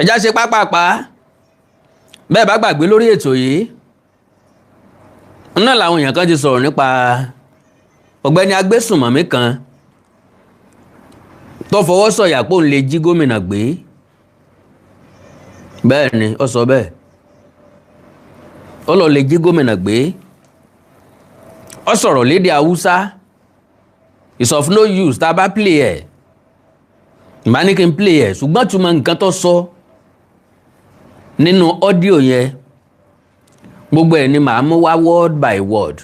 ẹjá ṣe pápápá bẹ́ẹ̀ bá gbàgbé lórí ètò yìí náà làwọn èèyàn kan ti sọ̀rọ̀ nípa ọ̀gbẹ́ni agbésùnmọ̀mí kan tó fọwọ́ sọ̀yà pé òun lè jí gómìnà gbé. bẹ́ẹ̀ ni ó sọ bẹ́ẹ̀ ó lọ lè jí gómìnà gbé. ó sọ̀rọ̀ lédè haúsá is of no use tá a bá play ẹ̀ ìbá ní kí n play ẹ̀ ṣùgbọ́n túmọ̀ nǹkan tó sọ nínú ọ́díò yẹn gbogbo ẹ̀ ni màá mú wá word by word.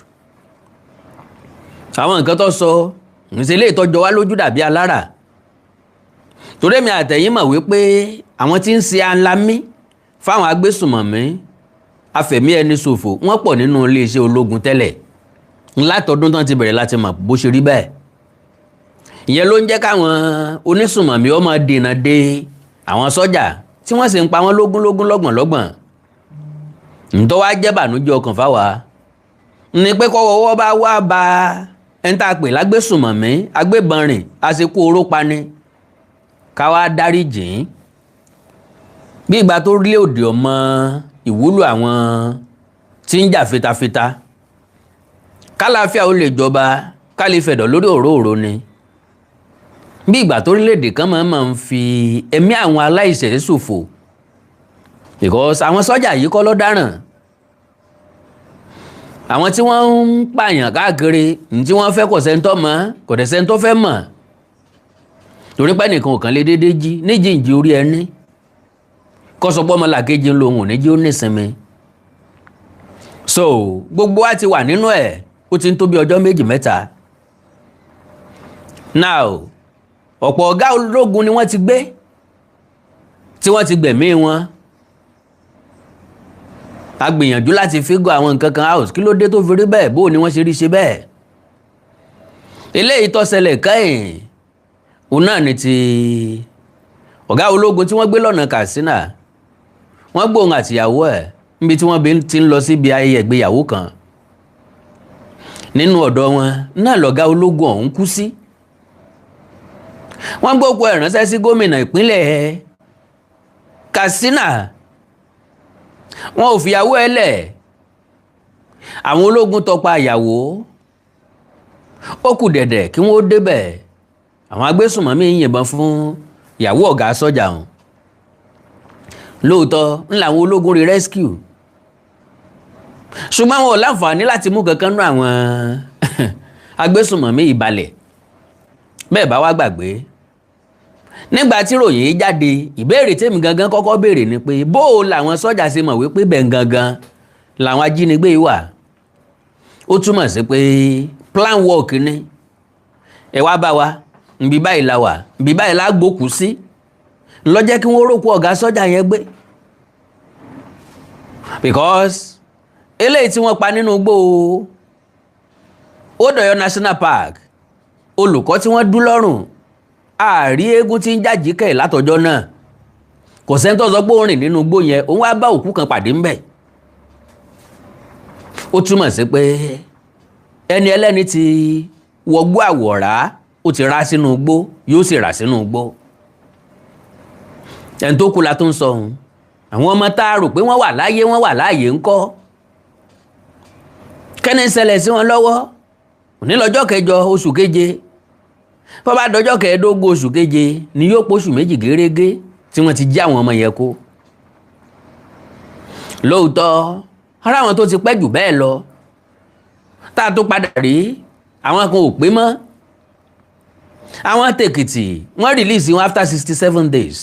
àwọn nǹkan tó sọ ìṣẹ̀lẹ̀ ìtọ́jọ́ wá lójú dàbí alára torí èmi àtẹ̀yìn mọ̀ wípé àwọn tí ń ṣe alámí fáwọn agbésùnmọ̀mí afẹ̀mí ẹni ṣòfò wọ́n pọ̀ nínú iléeṣẹ́ ológun tẹ́lẹ̀ látọdún tán ti bẹ̀rẹ̀ láti mọ̀ bó ṣe rí bẹ́ẹ̀. ìyẹn ló ń jẹ́ káwọn onísùnmọ̀mí ó máa dènà de àwọn sọ́jà tí wọ́n sì ń pa wọ́n lógún lọ́gbọ̀n. ǹtọ́ wá jẹ́ bànújẹ́ ọkàn fáwa ni pé kọ́wọ́wọ́ bá wá ba ẹni tá a pè lágbésùnmọ̀mí agbébọn rìn àṣekú oró pani ká wá dárí jìn bí ìgbà tó rí òde ọmọ ìwúlò àwọn tí ń jà fitafita kálàáfíà ó lè jọba ká lè fẹ̀dọ̀ lórí òróòro ni bí ìgbà tó orílẹ̀-èdè kan máa ń fi ẹ̀mí àwọn aláìṣẹ̀ ṣòfò because àwọn sọ́jà yìí kọ́ ló dáràn àwọn tí wọ́n ń pààyàn káàkiri ní tí wọ́n fẹ́ kò sẹ́ńtọ́ mọ́ kò dẹ̀ sẹ́ńtọ́ fẹ́ mọ̀ torí pé nìkan ò kàn lè déédéé jí níjìnjì orí ẹni kó sọ pé ọmọlàkejì ń lo òun ò ní jí ó nísinmi so gbogbo wa ti wà nínú ẹ̀ ó ti ń tó bí ọjọ́ méjì mẹ́ta now ọ̀pọ̀ ọ̀gá ológun ni wọ́n ti gbé tí wọ́n ti gbẹ̀mí wọn a gbìyànjú láti fígọ̀ àwọn nǹkan kan house kí ló dé tó fi rí bẹ́ẹ̀ bó ni wọ́n ṣe rí ṣe bẹ́ẹ̀ eléyìí tó ṣẹlẹ̀ kẹ́yìn òun náà ni ti ọ̀gá ológun tí wọ́n gbé lọ́nà Katsina wọ́n gbóhùn àtìyàwó ẹ̀ níbi tí wọ́n ti ń lọ síbi ayẹyẹ ìgbéyàwó kan nínú ọ̀dọ̀ wọn náà lọ̀gá ológun ọ̀hún kú sí wọ́n gbókù ẹ̀ ránṣẹ́ sí gómìnà ìpínlẹ̀ Katsina wọn ò fìyàwó ẹ̀ lẹ̀ àwọn ológun tọpa ìyàwó ó kù dẹ̀dẹ̀ kí wọ́n débẹ̀ àwọn agbésùnmọ̀mí yìnbọn fún ìyàwó ọ̀gá sọ́jà ọ̀hún lóòótọ́ ńlá àwọn ológun rí rescue ṣùgbọ́n wọn ò láǹfààní láti mú kankan nú àwọn agbésùnmọ̀mí ìbalẹ̀ bẹ́ẹ̀ bá wá gbàgbé nígbà tí ròyìn yìí jáde ìbéèrè tèmi gangan kọ́kọ́ béèrè ni pé bó o làwọn sọ́jà ṣe mọ̀ wípé bẹ́ẹ̀ gangan làwọn ajínigbé wà ó túmọ̀ sí pé plan work ni ẹ wá bá wa nbí báyìí la wà nbí báyìí la gbókù sí lọ́jẹ́ kí wọ́n rókù ọ̀gá sọ́jà yẹn gbé because eléyìí tí wọ́n pa nínú igbó Odòyọ National Park olùkọ́ tí wọ́n dú lọ́rùn àárí eégún tí ń jájí kẹ̀ látọjọ́ náà kò sẹ́ńtọ́ sọ pé ó rìn nínú igbó yẹn òun wá bá òkú kan pàdé ńbẹ̀ ó túmọ̀ sí pé ẹni ẹlẹ́ni ti wọgbó àwọ̀rá ó ti rá sínú igbó yóò sì rà sínú igbó ẹni tó kú la tó ń sọ ohun àwọn ọmọ tá a rò pé wọ́n wà láàyè ńkọ́ kẹ́ni ṣẹlẹ̀ sí wọn lọ́wọ́ òní lọ́jọ́ 9 oṣù keje bó bá dọjọ́ 15 oṣù keje ni yóò póṣù méjì gérégé tí wọ́n ti jí àwọn ọmọ yẹn kó lóòótọ́ ara àwọn tó ti pẹ́ jù bẹ́ẹ̀ lọ tá a tó padà rí àwọn kan ò pé mọ́ àwọn tèkìtì wọ́n release wọn after 67 days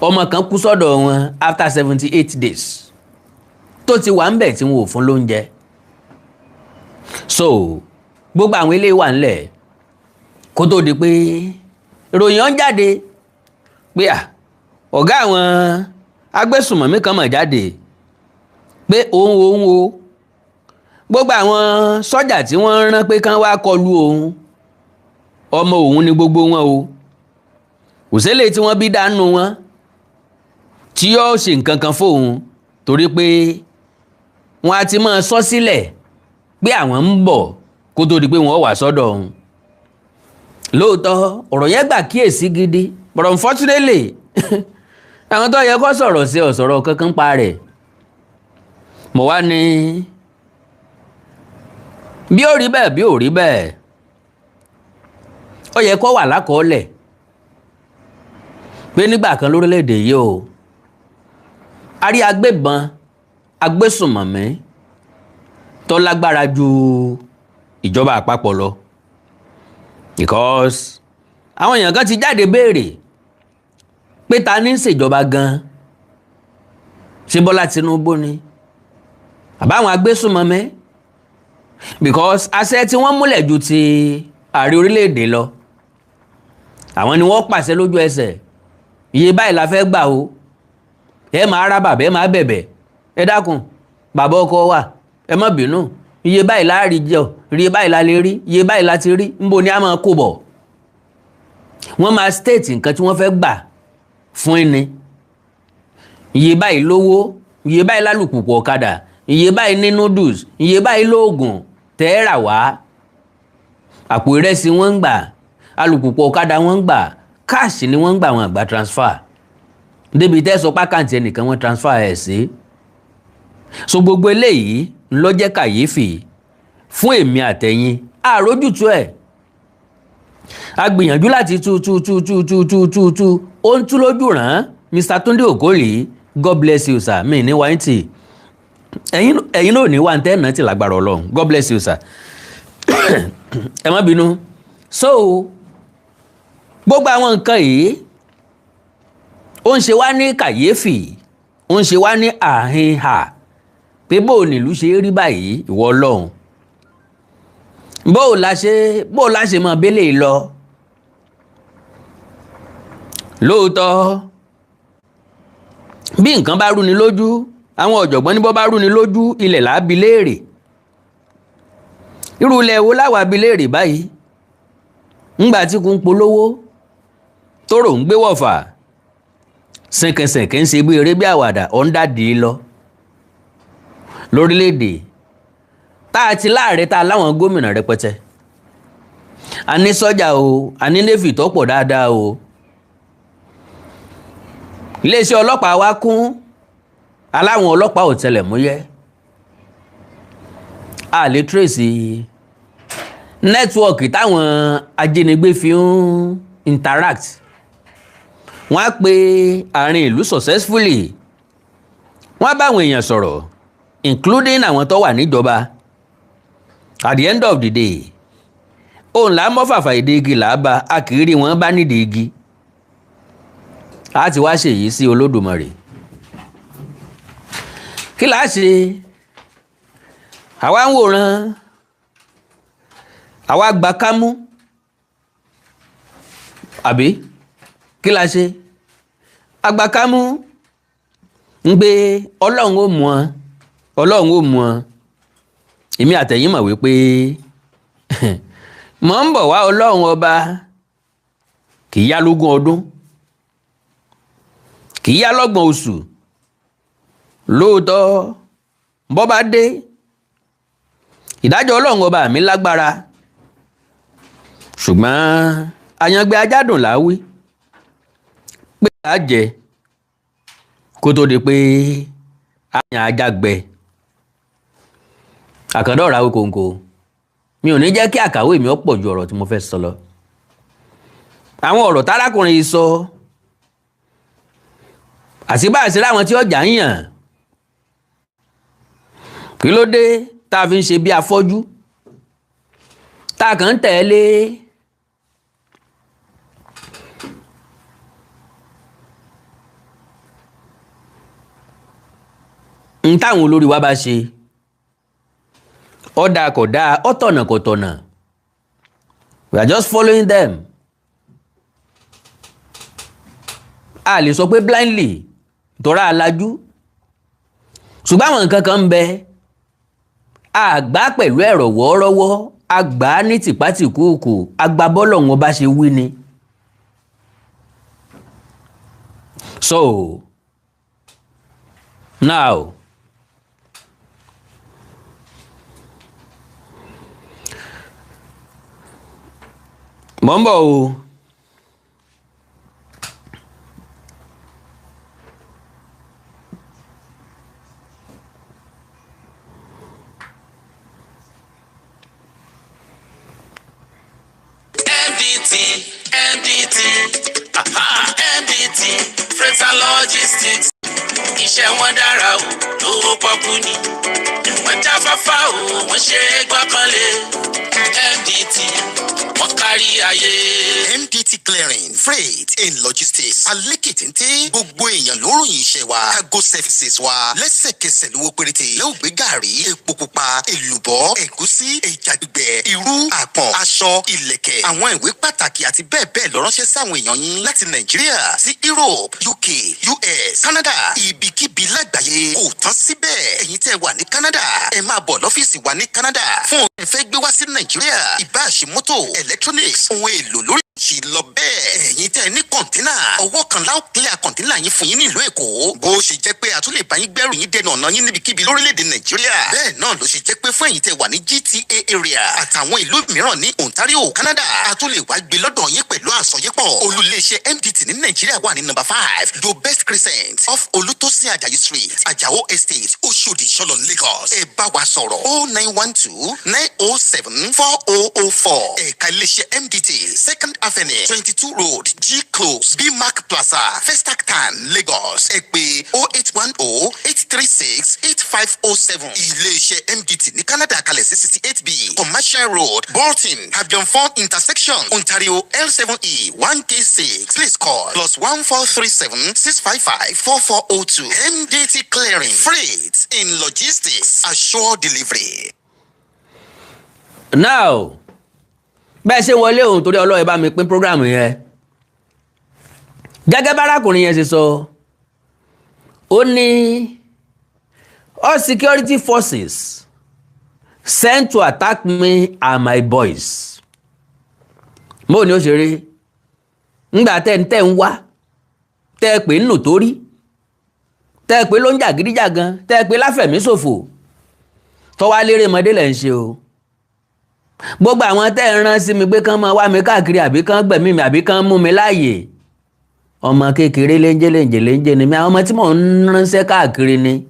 ọmọ kan kú sọ́dọ̀ wọn after 78 days tó ti wà ń bẹ̀ tí wọn ò fún lóúnjẹ so gbogbo àwọn ilé wà ńlẹ̀ kó tó di pé ìròyìn ọ̀n jáde pé ọ̀gá àwọn agbésùnmọ̀mí kan mọ̀ jáde pé òun o gbogbo àwọn sọ́jà tí wọ́n rán pé kán wá kọlu òun ọmọ òun ni gbogbo wọn o òṣèlè tí wọ́n bí dánú wọn tí yóò ṣe nǹkan kan fóun torí pé wọ́n á ti máa sọ sílẹ̀ pé àwọn ń bọ̀ kó tó di pé wọ́n wà sọ́dọ̀ òun lóòótọ́ ọ̀rọ̀ yẹn gbà kíyèsí gidi but unfortunately àwọn tó yẹ kó sọ̀rọ̀ sí ọ̀sọ̀rọ̀ kankan pa rẹ̀. mo wá ní bí ó rí bẹ́ẹ̀ bí ó rí bẹ́ẹ̀ ó yẹ kó wà lákọọ́lẹ̀ pé nígbà kan lórílẹ̀‐èdè yìí o a rí agbébọn agbésùnmọ̀mí tó lágbára ju ìjọba àpapọ̀ lọ because àwọn èèyàn kan ti jáde béèrè pé ta ní í ṣèjọba gan-an ṣé Bọ́lá Tinubu ni àbáwọn agbésùnmọ̀mí because àṣẹ tí wọ́n múlẹ̀ ju ti ààrẹ orílẹ̀-èdè lọ àwọn ni wọ́n pàṣẹ lójú ẹsẹ̀ iye báyìí la fẹ́ gbà o ẹ máa rá bàbá ẹ máa bẹ̀bẹ̀ ẹ dákun bàbá ọkọ wa ẹ má bínú iye báyìí la rí jẹ iye báyìí la lè rí iye báyìí la ti rí níbo ni a máa kó bọ̀ wọ́n máa state nǹkan tí wọ́n fẹ́ gbà fún ẹni iye báyìí lówó iye báyìí lálùpùpù ọ̀kadà iye báyìí ní noodles iye báyìí lóògùn tẹ́ẹ̀rà wá àpò ìrẹsì wọ́n ń gbà alùpùpù ọ̀kadà wọ́n ń gbà káàṣì ni wọ́n ń gbà wọn àgbà transfer débi tẹ́ sọ pákàǹtì ẹnìkan wọ́n transfer ẹ̀ sí so gbogbo eléyìí ló jẹ́ kàyéfì fún èmi àtẹ̀yìn àrójútu ẹ̀ a gbìyànjú láti tú ó ń tú lójú ràn Mr. Túndé Òkòlì God bless you sir mi ní wáńtì ẹ̀yin náà ní wà ń tẹ́ ẹ̀nà tí lágbára Ọlọ́run God bless you sir ẹ má bínú so gbogbo àwọn nǹkan yìí ó ń ṣe wá ní kàyéfì ó ń ṣe wá ní àhínhà pé bó o nílùú ṣe rí báyìí ìwọ Ọlọ́run bó o la ṣe mọ bẹ́lẹ̀ lọ lóòótọ́ bí nǹkan bá rúni lójú àwọn ọ̀jọ̀gbọ́n ní bó bá rúni lójú ilẹ̀ làá bi léèrè irú ilẹ̀ wo láwa bi léèrè báyìí ńgbà tí kò ń polówó tóró ń gbé wọ̀fà sẹ̀kẹ̀sẹ̀kẹ̀ ń ṣe bí eré bí àwàdà ọ̀ ń dàdí lọ lórílẹ̀‐èdè tá a ti láàrẹ tá a láwọn gómìnà rẹpẹtẹ a ní sọ́jà o a ní néfì tó pọ̀ dáadáa o iléeṣẹ́ ọlọ́pàá wa kún aláwọn ọlọ́pàá ọ̀tẹlẹ̀múyẹ́ a lè tírèsì nẹ́tíwọ̀kì táwọn ajínigbé fi ń interact wọ́n á pe àárín ìlú successfully wọ́n á bá àwọn èèyàn sọ̀rọ̀ including àwọn tó wà níjọba at the end of the day òun là á mọ́ fàfà ìdí igi là á bá a kì í rí wọn bá nídìí igi a ti wá ṣèyí sí Olódùmarè kí là á ṣe àwa ń wòran àwa gba kámú àbí kí la ṣe agba kámú ń gbé Ọlọ́run ó mú ọ èmi àtẹ̀yìn mọ̀ wípé mọ̀ ń bọ̀ wá Ọlọ́run ọba kì í yá lógún ọdún kì í yá lọ́gbọ̀n oṣù lóòótọ́ bọ́ bá dé ìdájọ́ Ọlọ́run ọba mi lágbára ṣùgbọ́n àyàngbé ajádùn láwí pé a jẹ kó tó di pé àyàn ajá gbẹ àkàndọ̀ ra kòǹkò mi ò ní jẹ́ kí àkàwé mi ó pọ̀ ju ọ̀rọ̀ tí mo fẹ́ sọ lọ àwọn ọ̀rọ̀ tárákùnrin yìí sọ àṣìbáàṣì láwọn tí ọjà ń yàn kí ló dé tá a fi ń ṣe bí afọ́jú tá a kàn ń tẹ̀lé n táwọn olórí wa bá ṣe ọ̀dà kò dáa ọ̀tọ̀nà kò tọ̀nà we are just following them a lè sọ pé blindly tọ́ra alájú ṣùgbọ́n àwọn nǹkan kan ń bẹ àgbà pẹ̀lú ẹ̀rọ wọ́ọ́rọ́wọ́ àgbà ní tìpátìkúùkù àgbà bọ́lọ̀ wọn bá ṣe wí ni so now mọ̀ ń bọ̀ o MDT, MDT, Freight and Logistics. Iṣẹ́ wọn dára o, lówó pọ́kú ni. Wọ́n jáfáfá o, wọ́n ṣe é gbọ́kànlé. MDT, wọ́n kárí ayé. MDT Clearing, Freight and Logistics. Alékìtìntì gbogbo èèyàn ló ròyìn iṣẹ́ wa. Cargo services wa. Lẹ́sẹ̀kẹsẹ̀ lówó péréte. Lẹ́ ò gbé gàrí, epo pupa, èlùbọ́, ẹ̀gúsí, ẹja gbígbẹ, irú, àpọ̀n, aṣọ, ìlẹ̀kẹ̀, àwọn ìwé pàtàkì àti bẹ́ẹ̀ bẹ́ẹ̀ lọ ránṣẹ́ sáwọn èèyàn yín láti Nàìjíríà sí Europe, UK, US, Canada, ibikíbi lágbàáyé. Kò tán síbẹ̀. Ẹ̀yin tẹ́ wà ní Canada, ẹ máa bọ̀ lọ́fíìsì wa ní Canada. Fún ẹ fẹ́ gbé wá sí Nàìjíríà, ìbáṣe mọ́tò, electronics, ohun èlò lórí ṣì lọ bẹ́ẹ̀. Ẹ̀yin tẹ́ ní kọ̀ǹtínà, ọwọ́ kan láò clear kọ̀ǹtínà yín fún yín nílùú Èkó. Bó ṣe jẹ́ pé a tún lè bá yín gbẹ́rù yín dẹnu ọ̀nà yín níbikíbi lórílẹ̀‐èdè Nàìjíríà. Bẹ́ẹ̀ náà ló ṣe jẹ́ pé fún ẹ̀yin tẹ́ wà ní GTA area àtàwọn ìlú mìíràn ní Ontario, Canada, a tún lè wá gbé lọ́dọ̀ yín pẹ̀lú àsọyépọ̀. Olú-ilé-iṣẹ́ MDT ní Nàìjíríà wà ní number 5 The Best Crescent off Olutosin Ajayi Street, Ajao Estate, Oshodi, Sholon, Lagos. Ẹ bá wa sọ̀rọ̀ 0912-907-4004. Ẹ̀ka ilé-iṣẹ́ MDT, 2nd Avenue, 22 Road, G Close, B-Mark Plaza, Festac Tan, Lagos. Ẹ pè 0810-836-8507. Ilé-iṣẹ́ MDT ní Canada kalẹ̀ sí 68B, Commercial Road, Bolton, Abidjan Intersection, Ontario, L7E, 1K6. Please call +1437-655-4402. MDT Clearing, Freight in Logistics, Assure Delivery. Now, bẹ́ẹ̀ ṣe wọlé òun torí Ọlọ́run bá mi pín prógrámù yẹn. Gẹ́gẹ́ bárakùnrin yẹn ṣe sọ, ó ní all security forces sent to attack me and my boys. Mo ní ó ṣe rí ńgbà tẹ́ ń wá, tẹ́ pé nù torí, tẹ́ pé ló ń jàgídíjàgan, tẹ́ pé láfẹ̀míṣòfò, tọ́wá lérè mọ́dé lẹ́ ń ṣe o. Gbogbo àwọn tẹ́ ń rán sí mi pé kán máa wá mi káàkiri àbí kán gbẹ̀mí mi àbí kán mú mi láàyè. Ọmọ kékeré léńjé ni mi, àwọn ọmọ tí mò ń ránṣẹ́ káàkiri ni.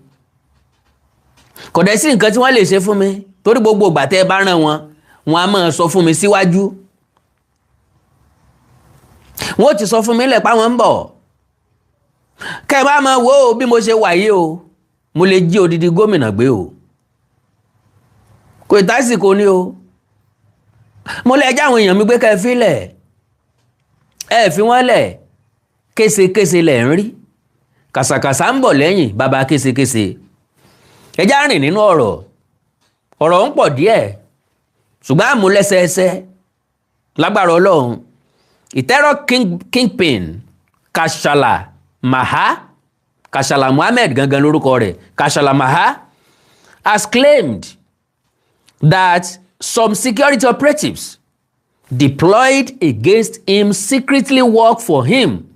Kò dẹ̀ sí nǹkan tí wọ́n lè ṣe fún mi torí gbogbo ìgbà tẹ́ bá rán wọn, wọn á máa sọ fún mi síwájú. Wọ́n ti sọ fún mi lẹ́pa wọn ń bọ̀. Kẹ́ bá máa wo bí mo ṣe wà yìí o, mo lè jí odidi gómìnà gbé o. Kò tásìkò ni o. Mo lè já àwọn èèyàn mi gbé kẹ́ fílẹ̀. Ẹ fi wọ́n lẹ̀. Késekése lẹ̀ ń rí. Kàsàkàsà ń bọ̀ lẹ́yìn bàbá késekése. Ẹ já rìn nínú ọ̀rọ̀. Ọ̀rọ̀ ń pọ̀ díẹ̀. Ṣùgbọ́n àmúlẹ́sẹẹsẹ lágbára Ọlọ́run. Ìtẹ́rọ̀ kingpin Kashala Mohammed gangan lórúkọ rẹ̀, Kashala Maha, has claimed that some security operatives deployed against him secretly work for him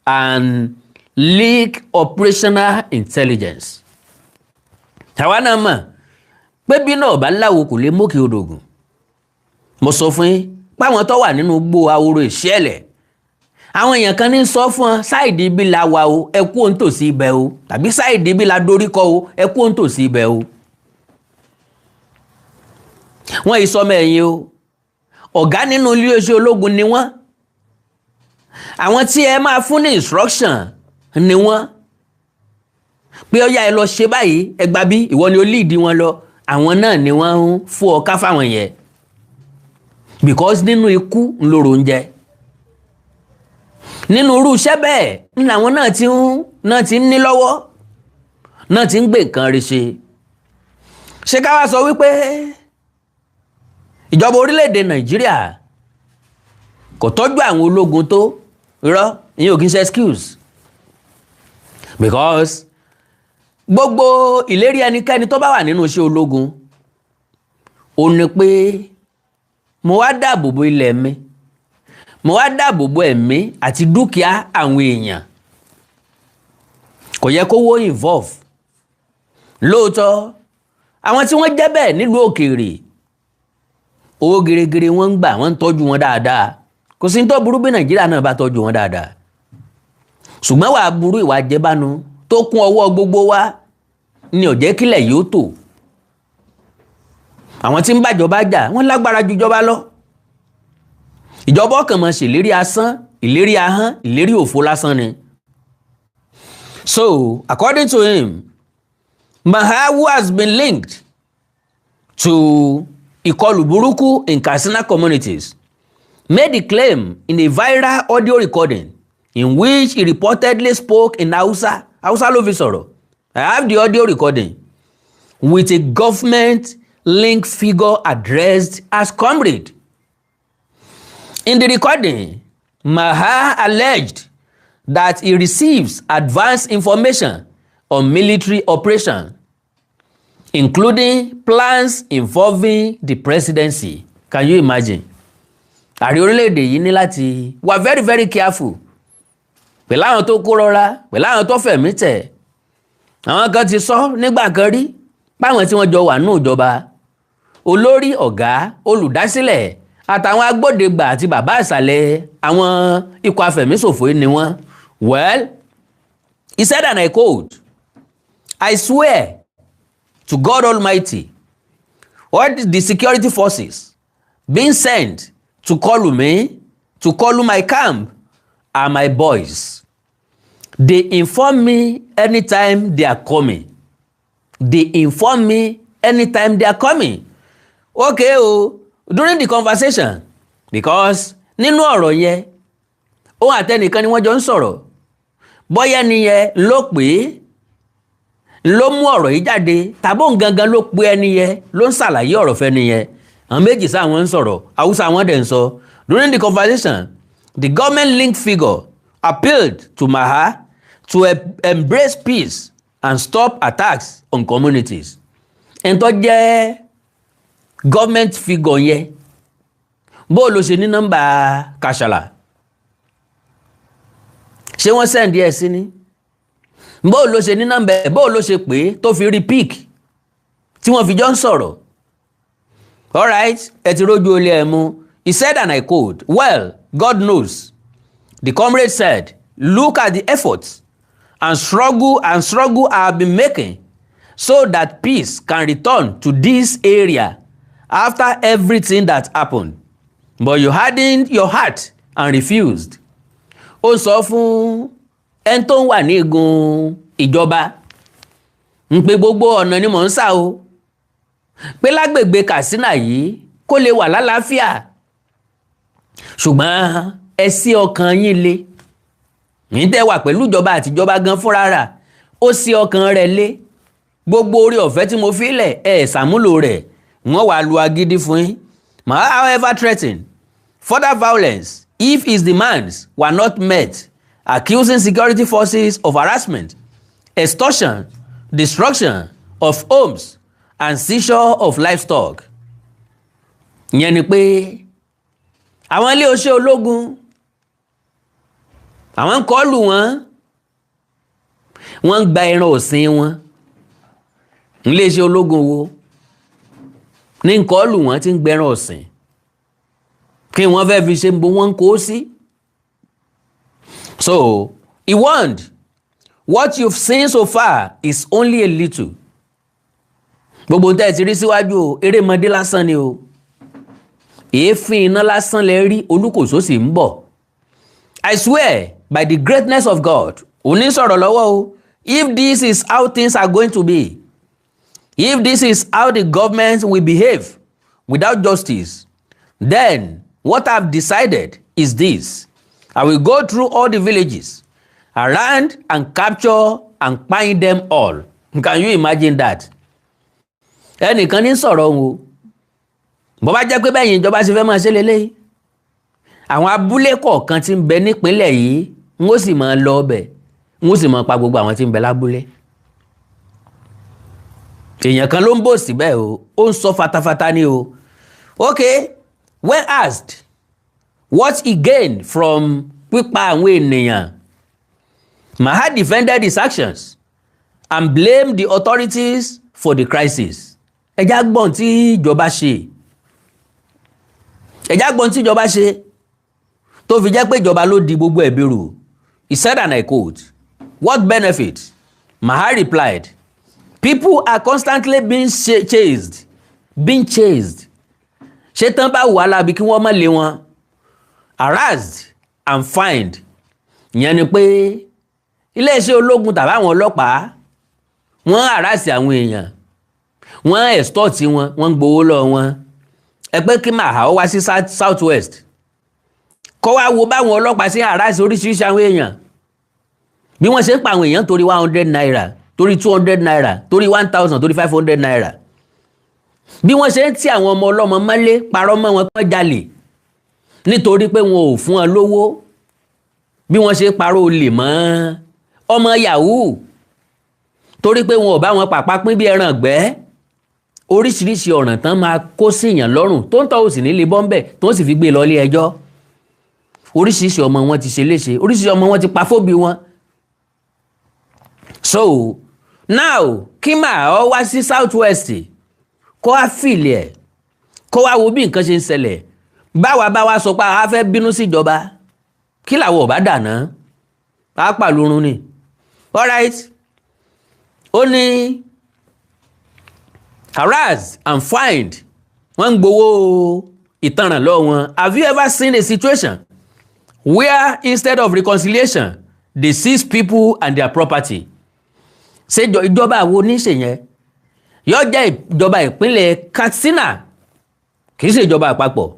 and leak operational intelligence. Àwa náà mọ̀ pé bí náà bá láwo kò lè mókè odògùn. Mo sọ fún yín páwọn tó wà nínú gbó ahoro ìṣẹ̀lẹ̀. Àwọn èèyàn kan ní sọ fún ọ sáìdì ibi la wà o, ẹ kú òǹtòsí ibẹ̀ o, tàbí sáìdì ibi la dorí kọ o, ẹ kú òǹtòsí ibẹ̀ o. Wọ́n ìsọmọ ẹ̀yìn o. Ọ̀gá nínú iléeṣẹ́ ológun ni wọ́n. Àwọn tí ẹ máa fún ní instruction ni wọ́n. Pé ó yá ẹ lọ ṣe báyìí, ẹ gbà bí ìwọ ni ó lead wọn lọ. Àwọn náà ni wọ́n ń fún ọ ká fáwọn yẹn. Because nínú ikú ń lóró oúnjẹ. Nínú irú iṣẹ́ bẹ́ẹ̀ ní àwọn náà ti ń ní lọ́wọ́, náà ti ń gbé nǹkan rí ṣe. Ṣé ká wá sọ wípé ìjọba orílẹ̀-èdè Nàìjíríà kò tọ́jú àwọn ológun tó irọ́, ìyẹn ò kí ń ṣe excuse. Because gbogbo ìlérí ẹnikẹ́ni tó bá wà nínú iṣẹ́ ológun ó ní pé mo wá dáàbò bo ilẹ̀ mi, mo wá dáàbò bo ẹ̀mí àti dúkìá àwọn èèyàn. Kò yẹ kó wó involve. Lóòótọ́ àwọn tí wọ́n jẹ́ bẹ́ẹ̀ nílùú òkèèrè owó gẹ́gẹ́rẹ́ wọ́n ń gbà, wọ́n ń tọ́jú wọn dáadáa. Kò sí tó burú bí Nàìjíríà náà bá tọ́jú wọn dáadáa. Ṣùgbọ́n wà burú ìwà jẹbánu tó kún ọwọ́ gbogbo wa ni ó jẹ́ kílẹ̀ yóò tò. Àwọn tí ń bàjọba jà wọ́n lágbára ju jọba lọ. ìjọba ọkàn mọ̀ ṣèlérí asán, ìlérí ahọ́n, ìlérí òfo lásán ni. So according to him, Maha, who has been linked to ìkọlù burúkú in Katsina communities, made the claim in a viral audio recording in which he reportedly spoke in Hausa ló fi sọ̀rọ̀. I have the audio recording with a government-linked figure addressed as comrade. In the recording, Maha alleged that he receives advanced information on military operation, including plans involving the presidency. Can you imagine? Ààrẹ orílẹ̀-èdè yìí ní láti wà very very careful pẹ̀lú àwọn tó kó rọra, pẹ̀lú àwọn tó fẹ̀mí tẹ̀. Àwọn kan ti sọ nígbà kan rí páwọn tí wọ́n jọ wà nínú ìjọba, olórí, ọ̀gá, olùdásílẹ̀ àtàwọn agbódegbà àti bàbá ìsàlẹ̀ àwọn ikọ̀ afẹ̀míṣòfò ni wọ́n. Well, he said, and I quote, "I swear to God Almighty, all the security forces being sent to call me, to call my camp, are my boys. They inform me anytime they are coming. They inform me anytime they are coming." Okay, during the conversation, because nínú ọ̀rọ̀ yẹn, ó àtẹnìkan ni wọ́n jọ ń sọ̀rọ̀. Bóyá nìyẹn ló pé ló mú ọ̀rọ̀ yìí jáde, tàbó gangan ló pé ẹni yẹn ló ń ṣàlàyé ọ̀rọ̀ fẹ́ nìyẹn. Àwọn méjì sáà wọ́n ń sọ̀rọ̀, Haúsá wọn dẹ̀ ń sọ. During the conversation, the government-linked figure appealed to Maha to embrace peace and stop attacks on communities. Ẹni tó jẹ́ government figure yẹn, bó ló ṣe ní nọ́mbà Kàṣàlà? Ṣé wọ́n sẹ́ndí ẹ̀ sí ni? Bó ló ṣe ní nọ́mbà ẹ̀, bó ló ṣe pé tó fi rí pík tí wọ́n fi jọ ń sọ̀rọ̀? Alright, ẹ ti rójú olè ẹ̀ mú. He said, and I quote, "Well, God knows." The comrade said, "Look at the efforts and struggle I have been making so that peace can return to this area after everything that happened. But you hardened your heart and refused." Ó sọ fún ẹni tó ń wà ní igun ìjọba ń pé gbogbo ọ̀nà ni mò ń sà o, pé lágbègbè Katsina yìí kó lè wà lálàáfíà, ṣùgbọ́n ẹ sí ọkàn yín le. Ní tẹ́ wà pẹ̀lú ìjọba àti ìjọba gan fúnra rà, ó sí ọkàn rẹ̀ le. Gbogbo orí ọ̀fẹ́ tí mo fi lẹ̀ ṣàmúlò rẹ̀, wọ́n wà lu agídí fún yín. Maha, however, threatened further violence if his demands were not met, accusing security forces of harassment, extortion, destruction of homes, and seizure of livestock. Ìyẹn ni pé àwọn ilé oṣẹ́ ológun, àwọn ń kọlù wọn, wọ́n ń gba ẹran ọ̀sìn wọn. Ilé iṣẹ́ ológun wo ní ń kọlù wọn tí ń gbẹran ọ̀sìn? Kí wọ́n fẹ́ fi ṣe ń bo wọ́n kó sí? So he warned, what you've seen so far is only a little. Gbogbo tẹ́ ẹ ti rí síwájú o, erémọdé lásán ni o. Èéfín iná lásán lẹ rí, Olúkòso sì ń bọ̀. I swear by the greatness of God, òní sọ̀rọ̀ lọ́wọ́ o, if this is how things are going to be, if this is how the government will behave without justice, then what I've decided is this: I will go through all the villages around and capture and find them all. Can you imagine that? Ẹnìkan ní sọ̀rọ̀ o, bó bá jẹ́ pé bẹ́yìn ìjọba ṣe fẹ́ máa ṣe lélẹ́yìí, àwọn abúlé kọ̀ọ̀kan tí ń bẹ nípínlẹ̀ yìí ń ó sì máa lọ ọbẹ̀, ń ó sì máa pa gbogbo àwọn tí ń bẹ lábúlé. Èèyàn kan ló ń bò síbẹ̀ o, ó ń sọ fatafata ni o. Okay, when asked what he gained from pípa àwọn ènìyàn, Maha defended his actions and blamed the authorities for the crisis. Ẹjá gbọ́n tí ìjọba ṣe. Ẹjá gbọ́n tí ìjọba ṣe tó fi jẹ́ pé ìjọba ló di gbogbo ẹ̀bi rù. He said, and I quote, "What benefit?" Maha replied, "People are constantly being chased. Ṣé tán bá wà lábi kí wọ́n má lé wọn? harassed and fined ìyẹn ni pé iléeṣẹ́ ológun tàbí àwọn ọlọ́pàá wọ́n harass àwọn èèyàn wọ́n extort wọn wọ́n gbowó lọ wọn ẹ pé kí màá wá sí south west kọ́ wá wo báwọn ọlọ́pàá sí harass oríṣiríṣi àwọn èèyàn bí wọ́n ṣe ń pa àwọn èèyàn torí 100 naira torí 200 naira torí 1000 torí 500 naira bí wọ́n ṣe ń tí àwọn ọmọ ọlọ́mọ mọ́lé parọ́ mọ́ wọn pé jalè nítorí pé wọn ò fún wọn lówó bí wọ́n ṣe parọ́ olè mọ́ ọmọ yahoo torí pé wọn ò bá wọn pàpà pín bí ẹran gbẹ́ oríṣiríṣi ọ̀ràn tán máa kó síyàn lọ́rùn tó ń tọ́ òsì nílé bọ́m̀bẹ̀ tó ń sì fi gbé lọ ilé ẹjọ́ oríṣiríṣi ọmọ wọn ti ṣe léṣe oríṣiríṣi ọmọ wọn ti pa fóbi wọn. So now kí màá wá sí south west kó wá fìlì ẹ̀ kó wá wo bí nǹkan ṣe ń ṣẹlẹ̀ báwa sọ pé a fẹ́ bínú sí ìjọba kí làwọn ò bá dànà á pàlórun ni alright ó ní harassed and fined wọ́n ń gbowó ìtanràn lọ́wọ́ wọn. Have you ever seen a situation where instead of reconciliation they seize people and their property? ṣé ìjọba wo ní ṣe yẹn yóò jẹ́ ìjọba ìpínlẹ̀ Katsina kì í ṣe ìjọba àpapọ̀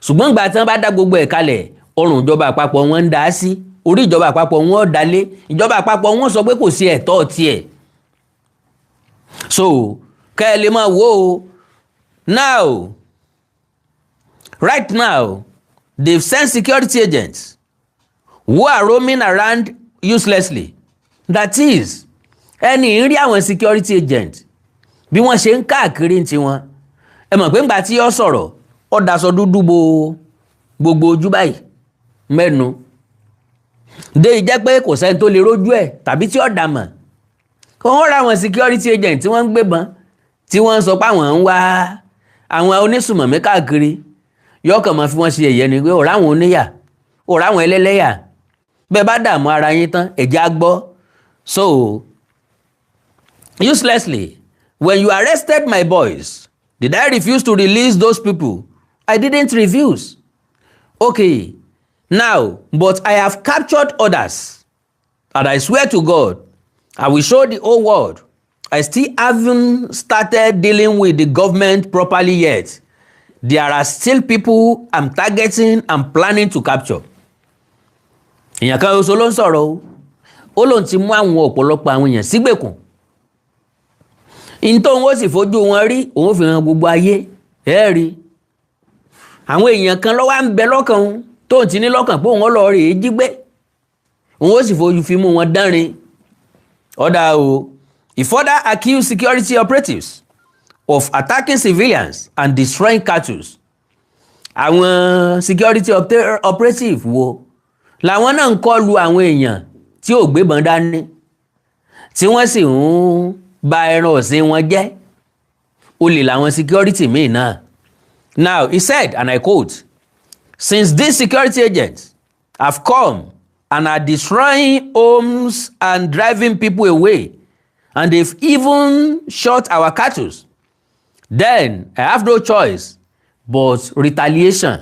ṣùgbọ́n ìgbà tí wọ́n bá dá gbogbo ẹ̀ kalẹ̀ ọrùn ìjọba àpapọ̀ wọn ń dá sí orí ìjọba àpapọ̀ wọn ò dálé ìjọba àpapọ̀ wọn sọ pé kò sí ẹ̀tọ́ tiẹ̀. So kẹ́ ẹ lè máa wò ó now right now they've sent security agents who are roaming around uselessly. That is ẹni ń rí àwọn security agent bí wọ́n ṣe ń káàkiri ti wọn ẹ mọ̀ pé ńgbà tí yóò sọ̀rọ̀ ó daṣọ dúdú bo gbogbo ojú báyìí mẹ́nu dé jẹ́ pé kò sẹ́ni tó lè rójú ẹ̀ tàbí tí ó dà mọ̀ kò wọ́n ra àwọn security agent tí wọ́n ń gbébọn tí wọ́n ń sọ pé àwọn ń wá àwọn onísùmọ̀mí káàkiri yóò kàn máa fi wọ́n ṣe ẹ̀yẹ ni pé ọ̀rá àwọn oníyà ọ̀rá àwọn ẹlẹ́lẹ́yà bẹ́ẹ̀ bá dààmú ara yín tán ẹ̀jẹ̀ á gbọ́. So uselessly when you arrested my boys did I refuse to release those people? I didn't refuse. Okay now but I have captured others and I swear to God I will show the whole world I still haven't started dealing with the government properly yet. There are still people I'm targeting and planning to capture. Èèyàn kan oṣù ló ń sọ̀rọ̀ o ó lóun ti mú àwọn ọ̀pọ̀lọpọ̀ àwọn èèyàn sígbèkùn ìntòun ó sì fojú wọn rí òun fi hàn gbogbo ayé ẹ rí àwọn èèyàn kan lọ́wọ́ ń bẹ lọ́kàn tóun ti ní lọ́kàn pé òun lọ rèé jí gbé òun ó sì fojú fi mú wọn dánrin ọ̀dà o. He further accused security operatives of attacking civilians and destroying cattle. Àwọn security operative wo làwọn náà ń kọlu àwọn èèyàn tí ò gbébọn dání tí wọ́n sì ń ba ẹran ọ̀sìn wọn jẹ́ olè làwọn security míì náà. Now he said and I quote, "Since these security agents have come and are destroying homes and driving people away and they've even shot our cattle, then I have no choice but retaliation.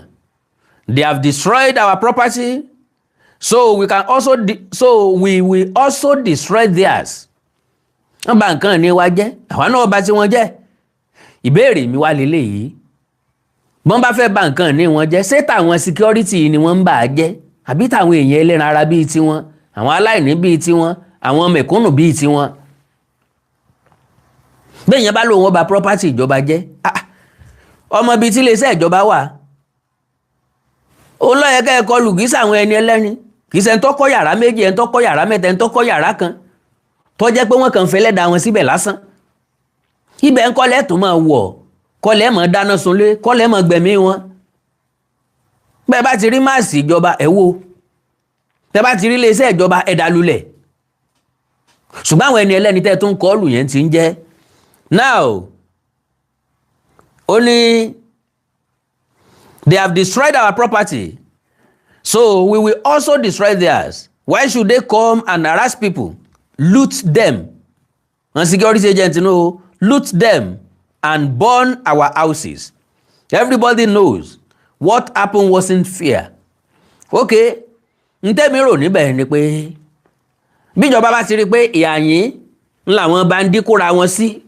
They have destroyed our property, so we will also destroy theirs." wọ́n bà nǹkan ní wa jẹ́ àwọn náà bà tí wọ́n jẹ́. Ìbéèrè mi wá lélẹ́yìí bọ́n bá fẹ́ bà nǹkan ní wọn jẹ́ ṣé tàwọn security ni wọ́n ń bà á jẹ́ àbí tàwọn èèyàn ẹlẹ́ran ara bíi tiwọn àwọn aláìní bíi tiwọn àwọn mẹ̀kúnnù bíi tiwọn. Bẹ́ẹ̀yàn bá lóun ọba property ìjọba jẹ́ ọmọ bíi tí iléeṣẹ́ ìjọba wà ó lọ́yẹ kẹ́ ẹ kọ lù kìí sàwọn ẹni ẹlẹ́ni kìí ṣe ń tó kọ́ yàrá méjì ẹ̀ ń tó kọ́ yàrá mẹ́ta ẹ̀ ń tó kọ́ yàrá kan tó jẹ́ pé wọ́n kàn fẹ́ lẹ́dà wọn síbẹ̀ lásán. Ibẹ̀ ń kọ́lẹ̀ tó máa wọ̀ kọ́lẹ̀ mọ̀ dáná sunlé kọ́lẹ̀ mọ̀ gbẹ̀mí wọn. Bẹ́ẹ̀ bá ti rí máàsì ìjọba ẹ̀ wò tẹ́ bá ti rí iléeṣẹ́ ìjọba ẹ̀ dá lulẹ̀ ṣùgbọ́n àwọn ẹni ẹlẹ́ni tẹ́ tó ń kọ́ lù yẹn ti ń jẹ́. Now only they have destroyed our property, so we will also destroy theirs. Why should they come and harass people, loot them, and security agents loot them and burn our houses? Everybody knows what happened wasn't fair. ok n tẹ́mi rò níbẹ̀ ni pé bíjọba bá ti rí pé ìhà yín ń làwọn bá ń dínkùra wọn sí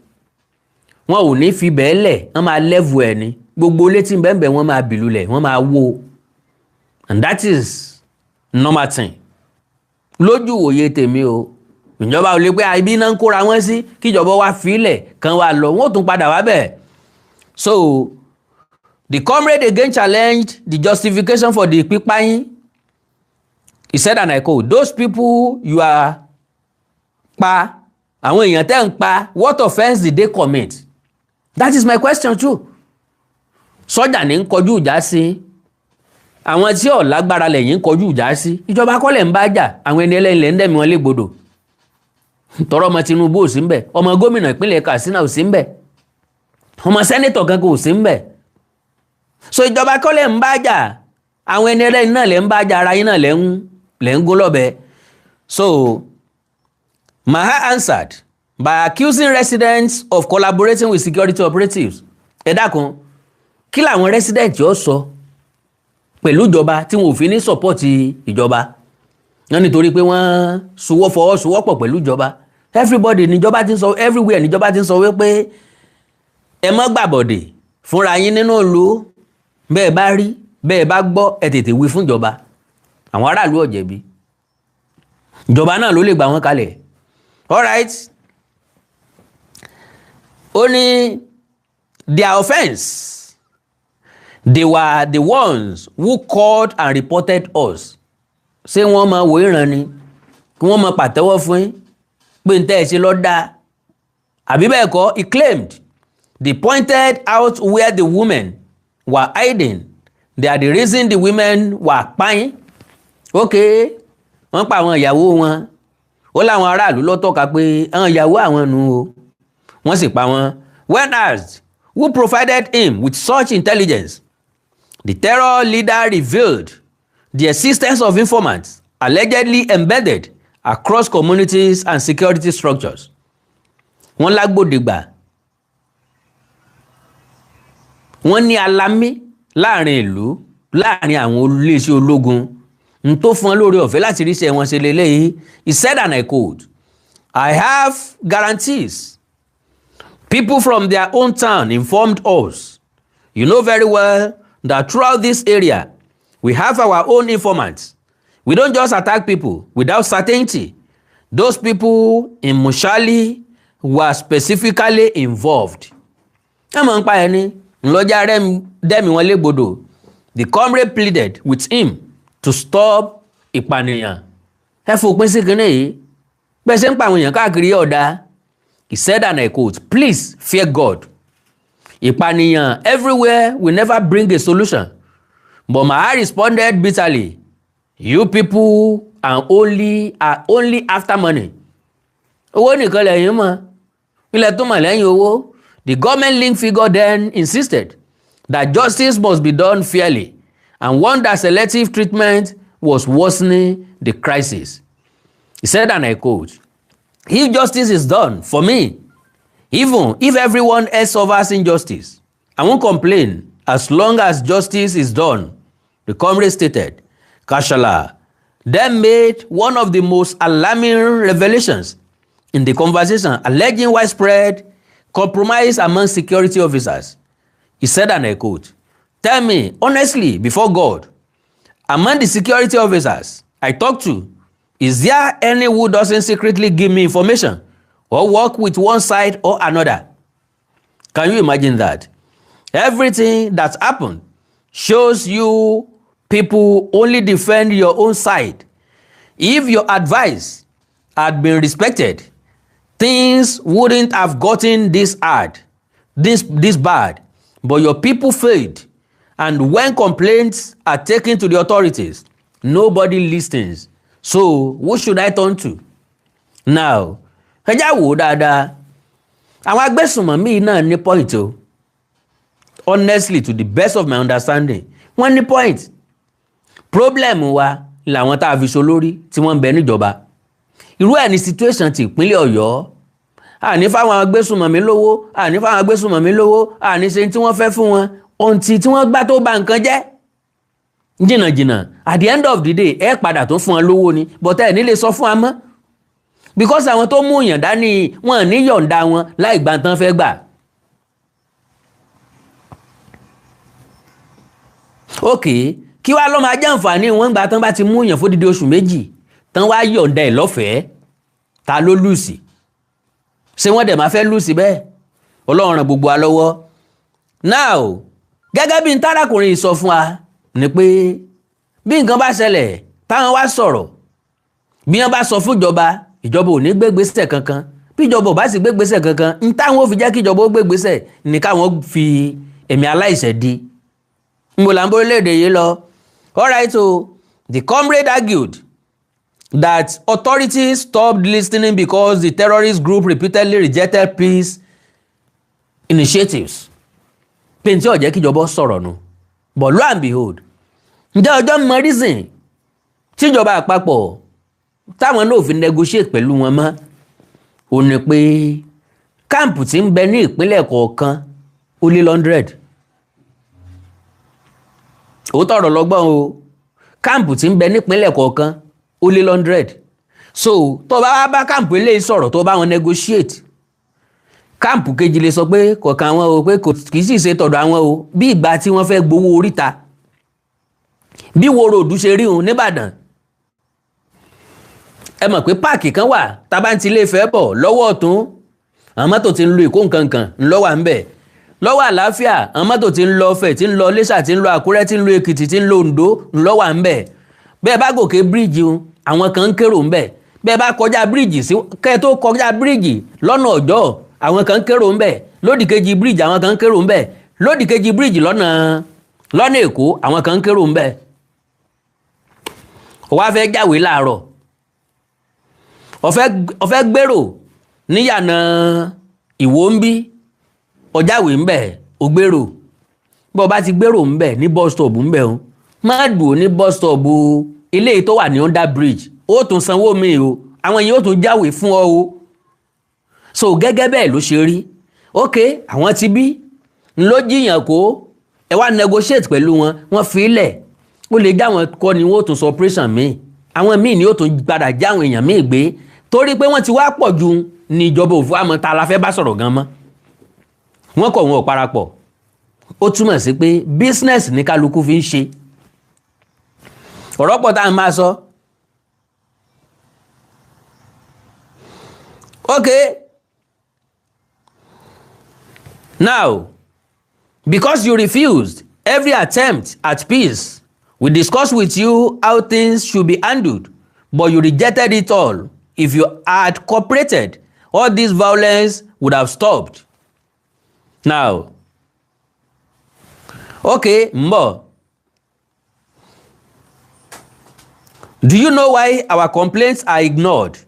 wọn ò ní fi bẹ́ẹ̀ lẹ̀ wọ́n máa lẹ́vù ẹ̀ ní gbogbo létí bẹ́ẹ̀ wọ́n máa bìlulẹ̀ wọ́n máa wó and that is normal thing lójú òye tèmi o ìjọba ò lè pé ibi náà ń kóra wọn sí kíjọba wá fílẹ̀ kan wá lọ wọn ò tún padà wá bẹ́ẹ̀. So the comrade again challenged the justification for the pípáyín. He said, and I quote, those people you are pa àwọn èèyàn tẹ́ ń pa what offence did they commit? That is my question too. Sọ́jà ní ń kọjú ìjà sí àwọn tí ò lágbára lẹ́yìn ń kọjú ìjà sí ìjọba kọ́lẹ̀ ń bá jà àwọn ẹni ẹlẹ́yìn lẹ́ ń dẹ̀mí wọn légbodò tọrọ ọmọ Tinubu ò sí ń bẹ̀ ọmọ gómìnà ìpínlẹ̀ Katsina ò sí ń bẹ̀ ọmọ sẹ́nítọ̀ kankan ò sí ń bẹ̀ so ìjọba kọ́lẹ̀ ń bá jà àwọn ẹni ẹlẹ́yìn náà lẹ́ ń bá jà ara yín náà lẹ́ ń gún lọ́bẹ. So Maha answered by accusing residents of collaborating with security operatives. Ẹ dákun kí làwọn resident yóò sọ pẹ̀lú ìjọba tí wọn ò fi ní support ìjọba wọn nítorí pé wọ́n fọwọ́sowọ́pọ̀ pẹ̀lú ìjọba. Everybody níjọba ti ń sọ everywhere níjọba ti ń sọ wípé ẹ má gbàbọ̀dè fúnra yín nínú ìlú bẹ́ẹ̀ bá rí bẹ́ẹ̀ bá gbọ́ ẹ tètè wí fún ìjọba àwọn aráàlú ò jẹ̀bi ìjọba náà ló lè gbà wọ́n kalẹ̀. All right. Only their offense, they were the ones who called and reported us. Ṣé wọ́n máa wò ìran ni kí wọ́n máa pàtẹ́wọ́ fún yín pé n tẹ́ ẹ ṣe lọ́dà àbí bẹ́ẹ̀ kọ́. He claimed they pointed out where the women were hiding. They are the reason the women were paying. Okay, wọ́n pa àwọn ìyàwó wọn ó láwọn aráàlú ló tọ́ka pé àwọn ìyàwó àwọn nù o wọ́n sì pa wọ́n. When asked who provided him with such intelligence, the terror leader revealed the existence of informants allegedly embedded across communities and security structures. Wọ́n lágbódegbà wọ́n ní alámí láàrin ìlú láàrin àwọn iléeṣẹ́ ológun n tó fún wọn lórí ọ̀fẹ́ láti ríṣẹ́ wọn ṣe lélẹ́yìí. He said, and I quote, I have guarantees. People from their own town informed us. You know very well that throughout this area, we have our own informants. We don't just attack people without certainty. Those people in Mushali were specifically involved. Ẹ mọ̀ ń pa ẹni ńlọ́jà dẹ́mi wọn légbodò. The comrade pleaded with him to stop ìpànìyàn. Ẹ fòpin sí kinní yìí bẹ́ẹ̀ ṣe ń pa àwọn èèyàn káàkiri ọ̀dà. He said, and I quote, please fear God. Ìpànìyàn everywhere will never bring a solution. But Maha responded bitterly, you people are only after money. Owó nìkan lẹ́yìn mọ̀ ilẹ̀ tó mọ̀ lẹ́yìn owó. The government link figure then insisted that justice must be done fairly and warned that selective treatment was worsening the crisis. He said, and I quote, if justice is done for me, even if everyone else suffers injustice, I won't complain as long as justice is done, the comrade stated. Kashala then made one of the most alarming revelations in the conversation, alleging widespread compromise among security officers. He said, and I quote, tell me honestly before God, among the security officers I talk to, is there any who doesn't secretly give me information or work with one side or another? Can you imagine that? Everything that's happened shows you people only defend your own side. If your advice had been respected, things wouldn't have gotten this hard, this bad. But your people failed. And when complaints are taken to the authorities, nobody listens. So who should I turn to? Now, ẹ já wò dáadáa. Àwọn agbésùnmọ̀mí náà ní point o. Honestly, to the best of my understanding, wọ́n ní point. Problem wa làwọn tá a fi so lórí tí wọ́n ń bẹ níjọba. Irú ẹ̀ ní situation ti ìpínlẹ̀ Ọ̀yọ́. Àní fáwọn agbésùnmọ̀mí lówó, àní fáwọn agbésùnmọ̀mí lówó, àní ṣe tí wọ́n fẹ́ fún wọn. Ohun tí wọ́n gbá tó bà nǹkan jẹ́. jìnnàjìnnà at the end of the day ẹ padà tó fún wọn lówó ni but ẹ ní lè sọ fún wa mọ́ because àwọn tó mú yàn dání wọn ní yọ̀ǹda wọn láì gbà tán fẹ́ gbà. ok kí wàá lọ́ máa jẹ́ àǹfààní wọn gbà tán bá ti mú yàn fódìdí oṣù méjì tán wá yọ̀ǹda ẹ̀ lọ́fẹ̀ẹ́ ta ló lùsì ṣé wọ́n dẹ̀ máa fẹ́ lùsì bẹ́ẹ̀ Ọlọ́run ràn gbogbo wa lọ́wọ́. now gẹ́gẹ́ bí n tárakùnrin sọ fún wa ni pé bí nǹkan bá ṣẹlẹ̀ táwọn wá sọ̀rọ̀ bí wọ́n bá sọ fún ìjọba ò ní gbégbésẹ̀ kankan bí ìjọba ò bá sì gbégbésẹ̀ kankan n táwọn ò fi jẹ́ kí ìjọba ó gbégbésẹ̀ ní káwọn fi ẹ̀mí aláìṣẹ̀ di nbọ là ń bórílẹ̀-èdè yìí lọ. alright so the comrade argued that authorities stopped listening because the terrorist group repeatedly rejected peace initiatives. pé n tí ó jẹ́ kí ìjọba sọ̀rọ̀ nù but lo and behold ǹjẹ́ ọjọ́ mọ reason tíjọba àpapọ̀ táwọn náà fi negotiate pẹ̀lú wọn mọ́ ò ní pé káàmpù tí ń bẹ ní ìpínlẹ̀ kọ̀ọ̀kan ó lé 100 ó tọ̀rọ̀ lọ́gbọ́n o káàmpù tí ń bẹ ní ìpínlẹ̀ kọ̀ọ̀kan ó lé 100 so tó bá wá bá káàmpù eléyìí sọ̀rọ̀ tó bá wọn negotiate káàmpù kejì lè sọ pé kọ̀ọ̀kan àwọn o pé kì í sì ṣe tọ̀dọ̀ àwọn o bí ìgbà tí wọ́n fẹ́ gbowó oríta bí wo ròdù ṣe rí òun nìbàdàn ẹ mọ̀ pé páàkì kan wà tábà ń ti ilé Ifẹ̀ bọ̀ lọ́wọ́ ọ̀tún àwọn mọ́tò ti ń lo Èkó nkankan ńlọ́wà ń bẹ̀ lọ́wọ́ àlàáfíà àwọn mọ́tò ti ń lọ Ọ̀fẹ́ ti ń lọ Iléṣà ti ń lọ Àkúrẹ́ ti ń lọ Èkìtì ti ń lọ Oǹdó ńlọ́wà ń bẹ̀ bẹ́ẹ̀ bá gòkè bíríìjì àwọn kan ń kérò ń bẹ̀ bẹ́ẹ̀ bá kọjá bíríìjì sí kẹ́ tó kọjá bíríìjì lọ́nà Ọ̀jọ́ àwọn kan ń kérò ń bẹ̀ lódì kejì bíríìjì àwọn kan ń kérò ń bẹ̀ lódì kejì bíríìjì lọ́nà Èkó àwọn kan ń kérò ń bẹ̀ ó wá fẹ́ jáwé láàárọ̀ ọ̀fẹ́ gbèrò níyànà Ìwó ń bí ọjàwé ń bẹ̀ ó gbèrò bó bá ti gbèrò ń bẹ̀ ní bus stop ń bẹ̀ o má dùn ní bus stop eléyìí tó wà ní under bridge ó tún sanwó mi o àwọn yìí ó tún jáwé fún ọ o so gẹ́gẹ́ bẹ́ẹ̀ ló ṣe rí ok àwọn ti bí ń ló jiyàn kó ẹ wá negotiate pẹ̀lú wọn fi ilẹ̀ ó lè já wọn kọ́ ni wọ́n tún sọ operation míì àwọn míì ni ó tún padà já àwọn èèyàn míì gbé torí pé wọ́n ti wá pọ̀ ju ní ìjọba òfin àmọ́ ta la fẹ́ bá sọ̀rọ̀ gan mọ́ wọ́n kọ̀ wọn ò parapọ̀ ó túmọ̀ sí pé business ní kálukú fi ń ṣe ọ̀rọ̀ pọ̀ tá à ń máa sọ. okay now because you refused every attempt at peace we discussed with you how things should be handled but you rejected it all. If you had cooperated, all this violence would have stopped. Now, okay, Mbo, do you know why our complaints are ignored?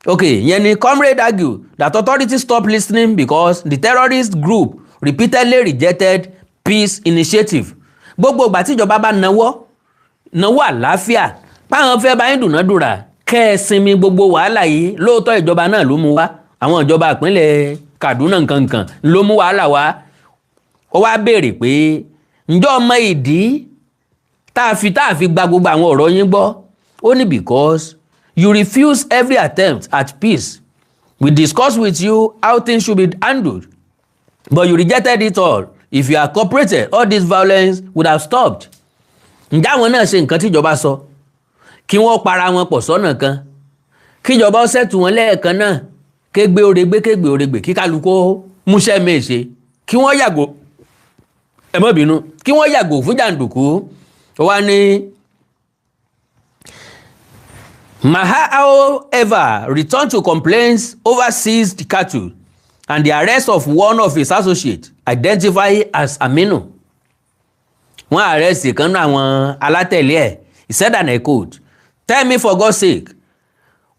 Okay, Yeni comrade argue that authorities stopped listening because the terrorist group repeatedly rejected peace initiative. Gbogbo ìgbà tí ìjọba bá náwó àlàáfíà páwọn fẹ́ bá yín dúnàádúrà kẹ́ ẹ sinmi gbogbo wàhálà yìí lóòótọ́ ìjọba náà ló mú wá àwọn ìjọba ìpínlẹ̀ Kaduna nkankan ló mú wàhálà wá ó wá béèrè pé ǹjọ́ ọmọ ìdí tá a fi gba gbogbo àwọn ọ̀rọ̀ yín gbọ́ ó ní because you refuse every attempt at peace we discussed with you how things should be handled but you rejected it all. If you had cooperated, all this violence would have stopped. Ǹjẹ́ àwọn náà ṣe nǹkan tíjọba sọ kí wọ́n para wọn pọ̀ sọ́nà kan kíjọba ṣètù wọn lẹ́ẹ̀kan náà kégbe oregbe kí kálukú múṣẹ́ méṣe kí wọ́n yàgò ẹ má bínú kí wọ́n yàgò fún jàǹdùkú wá ní. Maha, however, returned to complaints over seized cattle and the arrest of one of his associates identified as Aminu. Wọ́n arrest ìkan náà àwọn alátẹ̀lé ẹ̀. He said, and I quote, "Tell me for God's sake,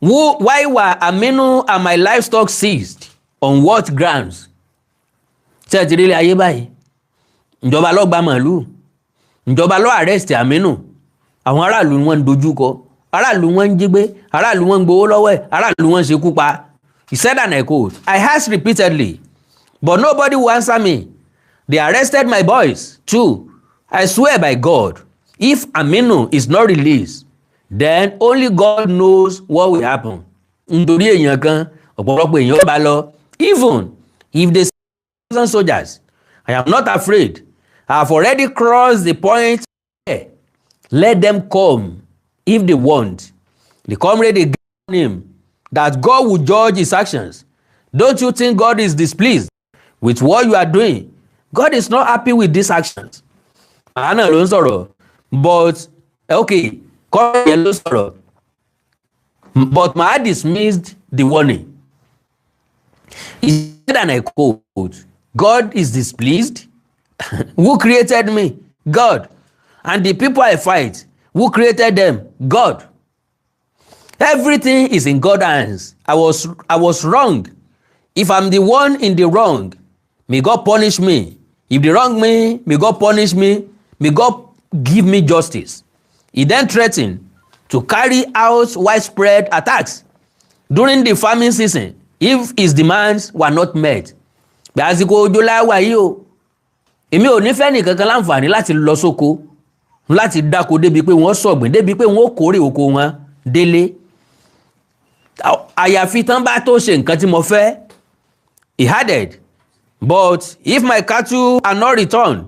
why were Aminu and my livestock seized? On what grounds?" Ṣé ẹ ti rí ilé ayé báyìí? Ìjọba ló gba màálù. Ìjọba ló arrest Aminu. Àwọn aráàlú wọn ń dojúkọ. Aráàlú wọn ń jí gbé. Aráàlú wọn ń gbowó lọ́wọ́ ẹ̀. Aráàlú wọn ń ṣekú pa. He said, and I quote, "I asked repeatedly, but nobody will answer me. They arrested my boys too. I swear by God, if Aminu is not released, then only God knows what will happen. Nítorí èèyàn kan ọ̀pọ̀lọpọ̀ èèyàn bá lọ. Even if they 1,000 soldiers, I am not afraid. I have already crossed the point. Let them come if they want. The comrade again him that God will judge his actions. Don't you think God is displeased with what you are doing? God is not happy with these actions. Àánà ló ń sọ̀rọ̀. But okay, comrade yẹn ló sọ̀rọ̀. But Maha dismissed the warning. He said, and I quote, God is displeased. Who created me? God. And the people I fight, who created them? God. Everything is in God's hands. I was wrong. If I'm the one in the wrong, may God punish me. If they wrong me, may God punish me. May God give me justice. He then threatened to carry out widespread attacks during the farming season if his demands were not met. Bí àsìkò òjò láwà yìí o, èmi ò ní fẹ́ nìkankan láǹfààní láti lọ sóko láti dáko débi pé wọ́n sọ̀gbìn débi pé wọ́n kórè oko wọn délé. Àyàfi tán bá tó ṣe nǹkan tí mo fẹ́. He added, but if my cattle are not returned,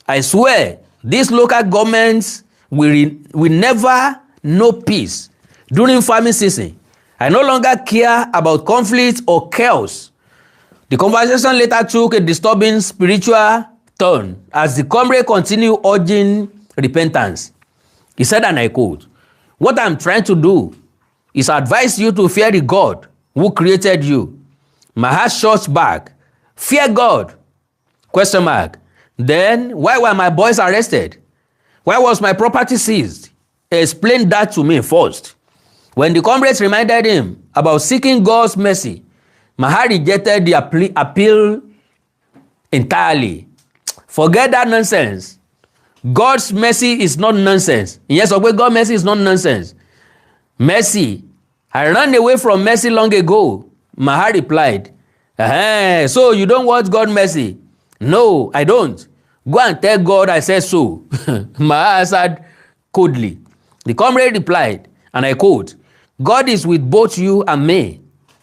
I swear these local governments will never know peace during farming season. I no longer care about conflict or chaos. The conversation later took a disturbing spiritual turn as the comrade continued urging repentance. He said, and I quote, what I'm trying to do is advise you to fear the God who created you. My heart shot back. Fear God? Question mark. Then why were my boys arrested? Why was my property seized? Explain that to me first. When the comrades reminded him about seeking God's mercy, Maha rejected the appeal entirely. Forget that nonsense. God's mercy is not nonsense. Yes, okay, God's mercy is not nonsense. Mercy. I ran away from mercy long ago. Maha replied, so you don't want God's mercy? No, I don't. Go and tell God I said so. Maha answered coldly. The comrade replied, and I quote, God is with both you and me.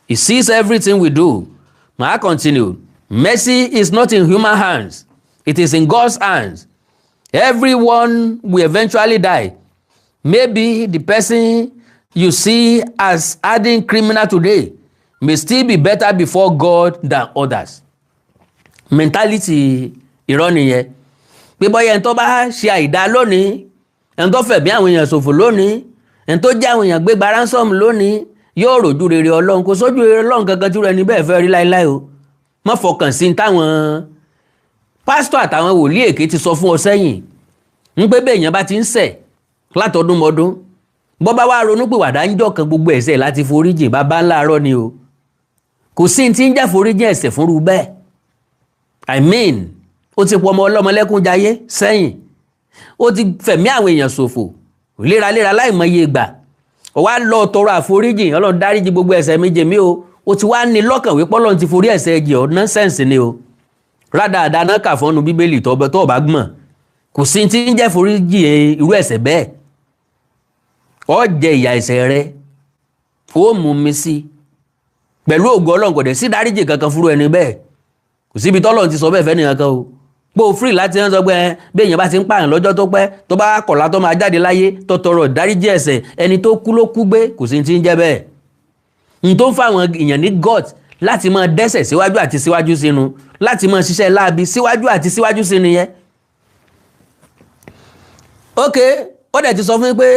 He sees everything we do. Maha continued, mercy is not in human hands. It is in God's hands. Everyone will eventually die. Maybe the person you see as hardened criminal today may still be better before God than others. Mentality irọ́ nìyẹn. Pé bọ́yá ẹni tó bá ṣe àìdá lónìí, ẹni tó fẹ̀mí àwọn èèyàn ṣòfò lónìí, ẹni tó jẹ́ àwọn èèyàn gbégbá ransom lónìí, yóò rojú rere Ọlọ́run. Kò sójú rere Ọlọ́run kankan tí rẹ̀ níbẹ̀ fẹ́ rí láéláé o. Má fọkàn sí táwọn pásítọ̀ àtàwọn wòlíì èké ti sọ fún ọ sẹ́yìn. Ń pé bẹ́ẹ̀ èèyàn bá ti ń ṣẹ̀ látọdún mọ́dún. Bọ́ bá wá ronú pé wàdá ń jọ kan gbogbo ẹ̀ṣẹ̀ láti foríjìn bàbá ńlá arọ́ ni o. Kò sí tí ń jẹ́ foríjìn ẹ̀ṣẹ̀ fúnru bẹ́ẹ̀. I mean, ó ti pọ̀ ọmọ ọlọ́mọ lẹ́kúnjayé sẹ́yìn. Ó ti fẹ̀mí àwọn èèyàn ṣòfò léraléra láìmọye ìgbà. Ó wá lọ tọrọ àforíjìn, Ọlọ́run dáríjì gbogbo ẹ̀ṣẹ̀ mi jì mí o. Ó ti wá ní lọ́kàn wípé Ọlọ́run ti forí ẹ̀ṣẹ̀ jì ọ́, nonsense ni o. Rádaràda náà kà fọ́nù Bíbélì tó bá gbọ̀n. Kò sí tí ń jẹ́ foríjìn irú ẹ̀ṣẹ̀ bẹ́ẹ̀. Ó jẹ ìyà ẹ̀ṣẹ̀ rẹ. Ó mú mi sí. Pẹ̀lú ògo Ọlọ́run kò dẹ̀ sí dáríjì kankan fúru ẹni bẹ́ẹ̀. Kò síbi tọ́lọ́run ti sọ bẹ́ẹ̀ fẹ́ nìkan kan o. Pé o free láti ń sọ pé bí èèyàn bá ti ń pààyàn lọ́jọ́ tó pẹ́ tó bá kọ̀lá tó máa jáde láyé tó tọrọ ìdáríjì ẹ̀ṣẹ̀ ẹni tó kú ló kú gbé, kò sí tí ń jẹ́ bẹ́ẹ̀. N tó ń fáwọn èèyàn ní God láti máa dẹ́ṣẹ̀ síwájú àti síwájú sínú, láti máa ṣiṣẹ́ láabi síwájú àti síwájú sínú yẹn. Ok, ó dẹ̀ ti sọ fún mi pé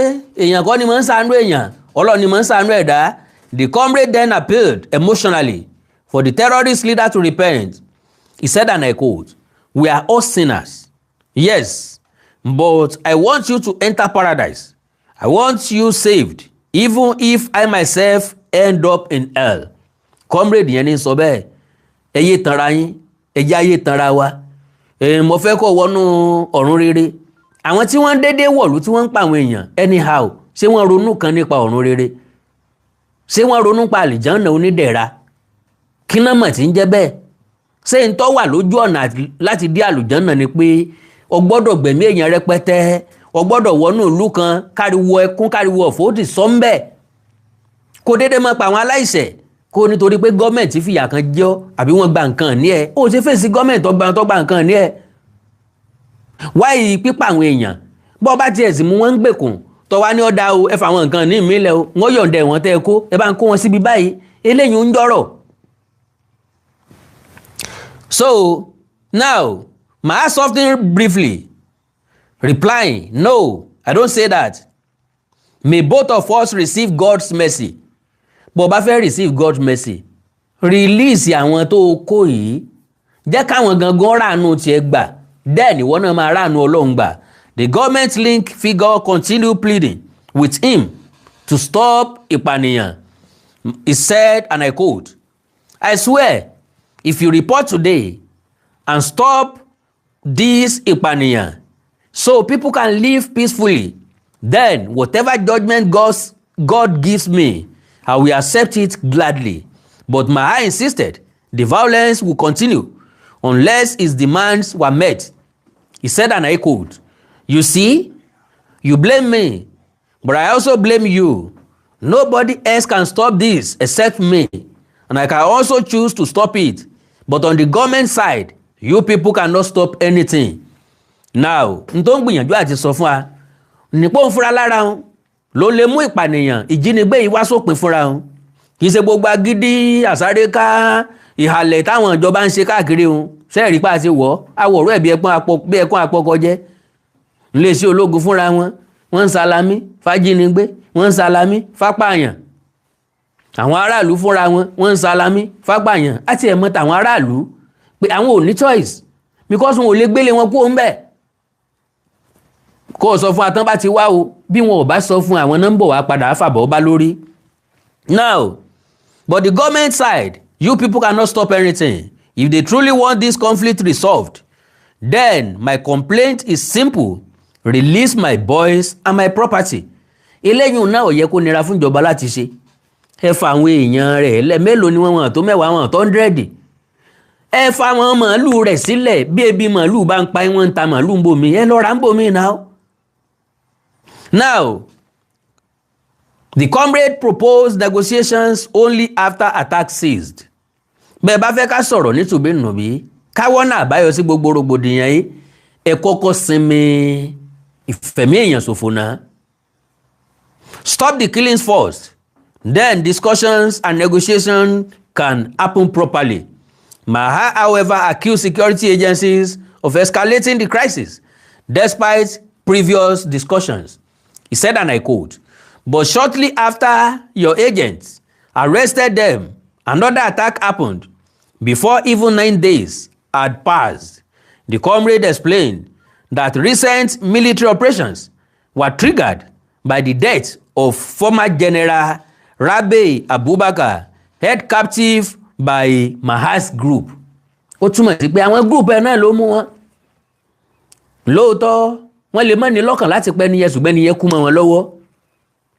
èèyàn kọ́ ni mo ń ṣàánú èèyàn, Ọlọ́run ni mo ń ṣàánú ẹ̀dá. The comrade then appealed emotionally for the terrorist leader to repent. He said, and I quote, we are all sinners. Yes, but I want you to enter paradise. I want you saved, even if I myself end up in hell. Comrade yẹn ní sọ bẹ́ẹ̀, ẹ yé tanra yín, ẹ jẹ́ ayé tanra wa. Mo fẹ́ kó wọnú ọ̀run rere. Àwọn tí wọ́n dédé wọ̀lú tí wọ́n ń pa àwọn èèyàn anyhow, ṣé wọ́n ronú kan nípa ọ̀run rere? Ṣé wọ́n ronú pa àlìjánà onídẹ̀ra? Kí náà mọ̀ tí ń jẹ́ bẹ́ẹ̀? Ṣé ń tọ́ wà lójú ọ̀nà láti dé àlùjánà ni pé o gbọ́dọ̀ gbẹ̀mí èèyàn rẹpẹtẹ, o gbọ́dọ̀ wọnú ìlú kan káriwo ẹkún káriwo ọ̀fọ̀ ó ti sọ ń bẹ̀ kó dédé mọ́ pa àwọn aláìṣẹ̀ kó nítorí pé gọ́ọ̀mẹ̀ntì fìyà kan jẹ ọ́ àbí wọ́n gba nǹkan ní ẹ ó ṣe fèsì gọ́ọ̀mẹ̀ntì tó gba nǹkan ní ẹ wáyé pípa àwọn èèyàn bọ́ bá tiẹ̀ sì mú wọn ń gbèkùn tó wá ní ọ̀dà o ẹ fà àwọn nǹkan ní ìmílẹ̀ o wọ́n yọ̀ǹda ẹ̀wọ̀n tẹ́ ẹ kó ẹ bá ń kó wọn síbi báyìí eléyìí ń jọ̀rọ̀. So now may I something briefly replying no I don't say that may both of us receive God's mercy bó bá fẹ́ receive God's mercy release àwọn tó kó yìí jẹ́ káwọn gangan ráàánú tiẹ̀ gbà then ìwọ náà máa ráàánú Ọlọ́run gbà. The government link figure continued pleading with him to stop ìpànìyàn. He said, and I quote, I swear, if you report today and stop this ìpànìyàn so people can live peacefully, then whatever judgment God gives me, I will accept it gladly. But Maha insisted the violence will continue unless his demands were met. He said, and I quote, you see, you blame me, but I also blame you. Nobody else can stop this except me, and I can also choose to stop it. But on the government side, you people cannot stop anything. Now, n tó ń gbìyànjú àti sọ fún wa nípò ń fúnra lára wọn ló lè mú ìpànìyàn ìjínigbé yìí wá sópin fúnra wọn kì í ṣe gbogbo agídí àsáré ká ìhàlẹ̀ táwọn ìjọba ń ṣe káàkiri wọn sẹ́ẹ̀rí pa àti wọ́ àwọ̀rọ̀ ẹ̀ bí ẹkún àpọ̀kọ jẹ́ iléeṣẹ́ ológun fúnra wọn wọ́n ń salami fájínigbé wọ́n ń salami fápàyàn àwọn aráàlú fúnra wọn wọ́n ń salami fápàyàn àti ẹ̀mọ́ tàwọn aráàlú pé àwọn ò ní choice because wọn ò lè gbélé wọn kó ń bẹ̀ kó o sọ fún atán bá ti wá o bí wọn ò bá sọ fún àwọn nọ́mbà wá padà fàbọ̀ bá lórí. Now but the government side you people cannot stop anything if they truly want this conflict resolved then my complaint is simple. Release my boys and my property. Eléyìí náà ò yẹ kó nira fún ìjọba láti ṣe. Ẹ fa àwọn èèyàn rẹ̀ lẹ́mẹ́lòó ni wọ́n tó 10 wọn tó 100. Ẹ fa àwọn màálù rẹ̀ sílẹ̀ bí ebi màálù bá ń pa wọ́n ń ta màálù ń bomi ẹ lọ ra ń bomi now. Now, the comrade proposed negotiations only after attack ceased. Bẹ́ẹ̀ bá fẹ́ ká sọ̀rọ̀ nítòbí nùbí káwọ́ náà àbáyọ sí gbogbo rògbòdìyàn yìí ẹ kọ́kọ́ sinmi ìfẹ̀mí èèyàn ṣòfò náà. Stop the killings first, then discussions and negotiations can happen properly. Maha, however, accused security agencies of escalating the crisis despite previous discussions. He said, and I quote, but shortly after your agents arrested them, another attack happened. Before even 9 days had passed, the comrade explained that recent military operations were triggered by the death of former General Rabi Abubakar, held captive by Maha's group. Ó túmọ̀ sí pé àwọn group ẹ̀ náà ló mú wọn. Lóòótọ́ wọ́n lè mọ́ ní lọ́kàn láti pẹ́ níyẹn ṣùgbọ́n níyẹn kú mọ́ wọn lọ́wọ́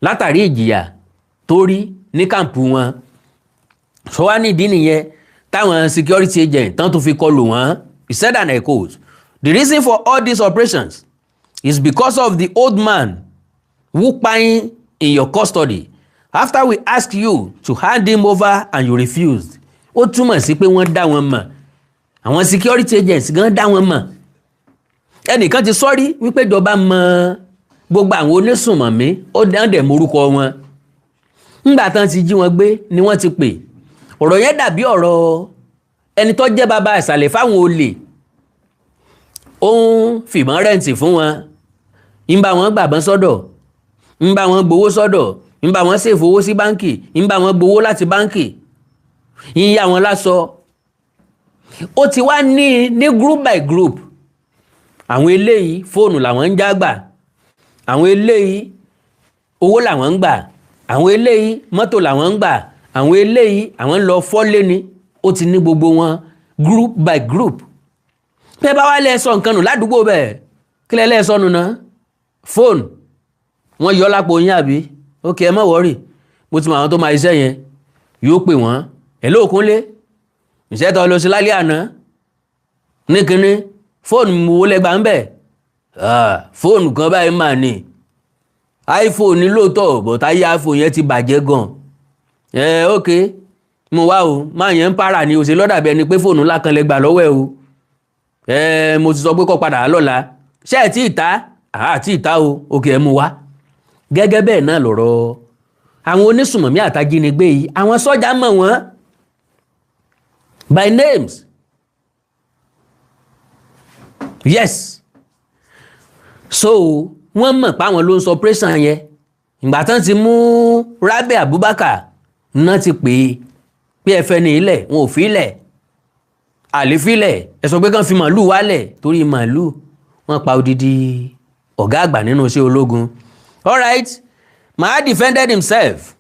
látàrí ìjìyà tó rí ní kàǹpù wọn. Sọ wá ní ìdí nìyẹn táwọn security agent tán tó fi kọlù wọn. He said, and I quote, the reason for all these operations is because of the old man who pine in your custody after we asked you to hand him over and you refused. Ó túmọ̀ sí pé wọ́n dá wọn mọ̀ àwọn security agents gan dá wọn mọ̀ ẹnìkan ti sọ́rí wípé ìjọba mọ gbogbo àwọn onísùnmọ̀mí ó dẹ̀ morúkọ wọn ńgbà tán ti jí wọn gbé ni wọ́n ti pè ọ̀rọ̀ yẹn dàbí ọ̀rọ̀ ẹni tó jẹ́ bàbá ìsàlẹ̀ fáwọn olè ó ń fìmọ̀ rẹ́ǹtì fún wọn ń bá wọn gbàbọ́n sọ́dọ̀ ń bá wọn gbowó sọ́dọ̀ ń bá wọn ṣèfò owó sí báǹkì ń bá wọn gbowó láti báǹkì ń yá wọn láṣọ ó ti wá ní group by group àwọn eléyìí fóònù làwọn ń já gbà àwọn eléyìí owó làwọn ń gbà àwọn eléyìí mọ́tò làwọn ń gbà àwọn eléyìí àwọn ń lọ fọ́lé ni ó ti ní gbogbo wọn group by group pé bá wá lẹ́ẹ̀sọ nǹkan nù ládùúgbò bẹ́ẹ̀ kí lẹ́ẹ̀sọ nù náà fóònù wọ́n yọ lápò yín àbí ókè ẹ má wọ́rì mo ti mọ àwọn tó máa iṣẹ́ yẹn yóò pè wọ́n ẹ̀ lóòkúnlé ìṣẹ́ tó lọ sí lálẹ́ àná ní kinní fóònù mo wọlé gbà ń bẹ̀ fóònù kan báyìí mà ní iPhone ní lóòótọ́ but ayé iPhone yẹn ti bàjẹ́ gan ok mo wá o máa yẹn ń para ni o ṣe lọ́dàbí ẹni pé fóònù ńlá kan lè gbà lọ́wọ́ ẹ o mo ti sọ pé kó padà lọ́la ṣé ẹ̀ tí ì ta àti ìta o òkè ẹ̀ mú wá gẹ́gẹ́ bẹ́ẹ̀ náà lọ̀rọ̀ àwọn onísùmọ̀mí àtàjínigbé yìí àwọn sọ́jà mọ̀ wọ́n by names yes so wọ́n mọ̀ páwọn ló ń sọ operation yẹn ìgbà tán ti mú Rabi Abubakar náà ti pè é pé ẹ fẹ́ ní ilẹ̀ wọn ò fi ilẹ̀ àlefilẹ̀ ẹ sọ pé kàn fi màálù wálẹ̀ torí màálù wọ́n pa odidi ọ̀gá àgbà nínú iṣẹ́ ológun. Alright, Maha defended himself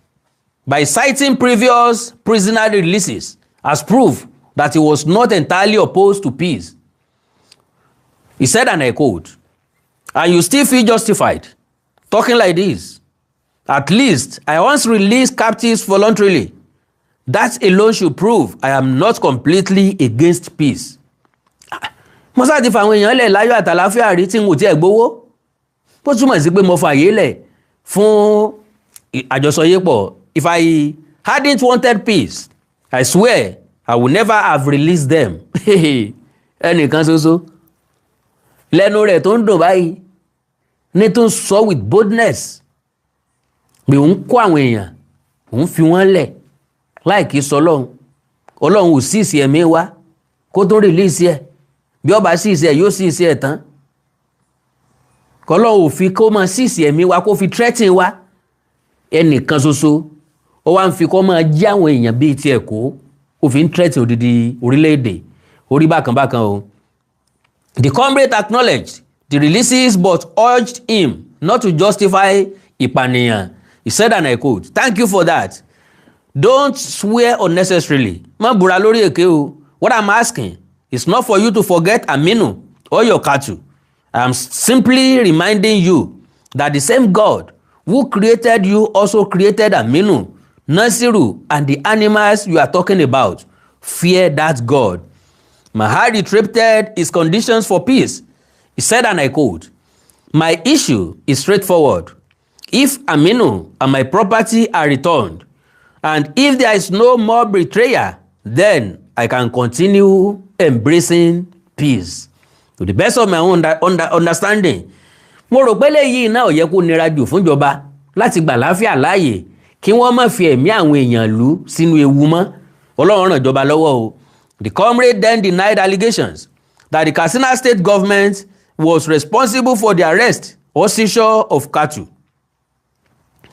by citing previous prisoner releases as proof that he was not entirely opposed to peace. He said, and I quote, "And you still feel justified talking like this? At least I once released captives voluntarily. That alone should prove I am not completely against peace." Mo sá ti fàwọn èèyàn lẹ̀ láyọ̀ àtàláfíà rí tí n ò tiẹ̀ gbowó. Bó túmọ̀ sí pé mo fàyè lẹ̀ fún àjọsọyépọ̀. If I hadn't wanted peace, I swear I would never have released them. Ẹnìkan ṣoṣo lẹ́nu rẹ̀ tó ń dùn báyìí ní tó ń sọ with boldness pé òun kó àwọn èèyàn òun fi wọ́n lẹ̀ láì kí sọ Ọlọ́run ò sí ìsì ẹ̀mí wa kó tó release ẹ̀ bí ọba sí ìsì ẹ̀ yóò sí ìsì ẹ̀ tán kọ́lọ́run ò fi kó máa sí ìsì ẹ̀mí wa kó fi threaten wa ẹnìkan ṣoṣo ó wá ń fi kó máa jí àwọn èèyàn bíi tiẹ̀ kó ó fi ń threaten odidi orílẹ̀-èdè orí bákan o. The comrade acknowledged the releases but urged him not to justify ìpànìyàn. He said, and I quote, "Thank you for that. Don't swear unnecessarily." Má búra lórí èké o. What I'm asking is not for you to forget Aminu or your cattle. I am simply reminding you that the same God who created you also created Aminu, Nasiru, and the animals you are talking about. Fear that God. Maha reiterated his conditions for peace. He said, and I quote, "My issue is straightforward. If Aminu and my property are returned, and if there is no more betrayal, then I can continue embracing peace." To the best of my own understanding, mo rò pé léyìí náà ò yẹ kó nira jù fúnjọba láti gbà láfíà láàyè kí wọ́n má fi ẹ̀mí àwọn èèyàn lù sínú ewu mọ́. Ọlọ́run ràn ìjọba lọ́wọ́ o. The comrade then denied allegations that the Katsina state government was responsible for the arrest or seizure of cattle.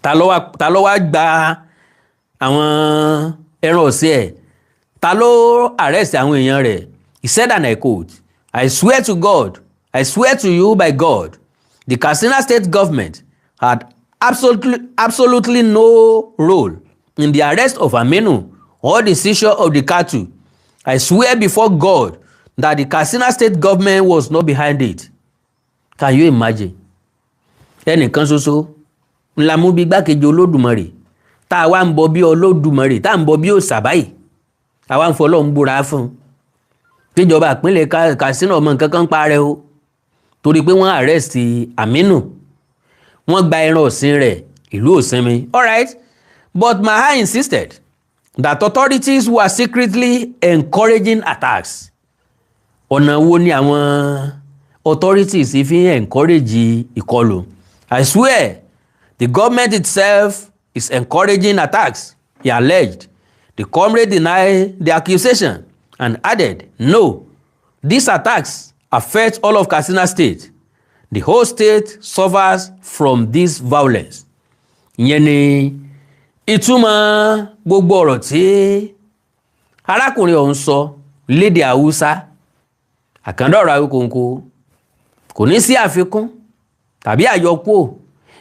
Ta ló wá gba àwọn ẹran ọ̀sìn ẹ̀? Ta ló arrest àwọn èèyàn rẹ̀? He said, and I quote, "I swear to God, I swear to you by God, the Katsina state government had absolutely no role in the arrest of Aminu or the seizure of the cattle. I swear before God that the Katsina state government was not behind it." Can you imagine? Ẹnìkan ṣoṣo ńlá mú bí gbákejì Olódùmarè tá a wá ń bọ bí Olódùmarè tá a ń bọ bí òòṣà báyìí àwa ń fọlọ́run búra fún un tíjọba ìpínlẹ̀ Katsina ọmọ nǹkan kan parẹ́ o torí pé wọ́n arrest Aminu wọ́n gba ẹran ọ̀sìn rẹ̀ ìlú òsinmi. Alright, but Maha insisted that authorities were secretly encouraging attacks. Ọ̀nà wo ni àwọn authorities fi encourage ìkọlù? I swear the government itself is encouraging attacks, he alleged. The comrade denied the accusation and added, "No, these attacks affect all of Katsina state. The whole state suffers from this violence." Ìyẹn ni ìtumọ̀ gbogbo ọ̀rọ̀ tí arákùnrin ọ̀hún sọ lédè Haúsá. Àkàndá ọ̀rọ̀ Awíkonko kò ní sí àfikún tàbí àyọkúrò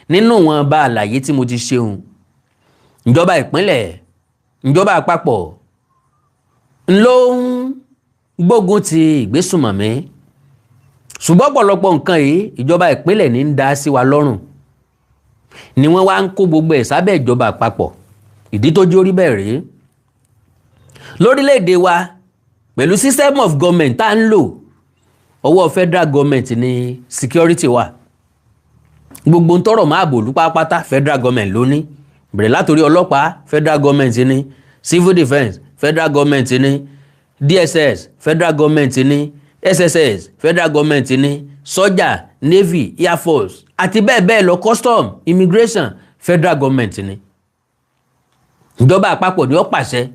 nínú wọn bá àlàyé tí mo ti ṣeun. Ìjọba ìpínlẹ̀, ìjọba àpapọ̀ ló ń gbógun ti ìgbésùnmọ̀mí. Ṣùgbọ́n ọ̀pọ̀lọpọ̀ nǹkan yìí ìjọba ìpínlẹ̀ ní ń dá sí wa lọ́rùn. Ni wọ́n wá ń kó gbogbo ẹ̀ sábẹ́ ìjọba àpapọ̀. Ìdí tó jó rí bẹ́ẹ̀ rèé. Lórílẹ̀-èdè wa pẹ̀lú system of government tá ń lò ọwọ́ federal government ní security wà. Gbogbo ń tọrọ máa bò lúpápátá federal government ló ní. Bẹ̀rẹ̀ látòrí ọlọ́pàá federal government ní, civil defence federal government ní, DSS federal government ní, SSS federal government ní, sọ́jà, navy, air force àti bẹ́ẹ̀ bẹ́ẹ̀ lọ, custom, immigration federal government ní. Ìjọba àpapọ̀ ni ó pàṣẹ.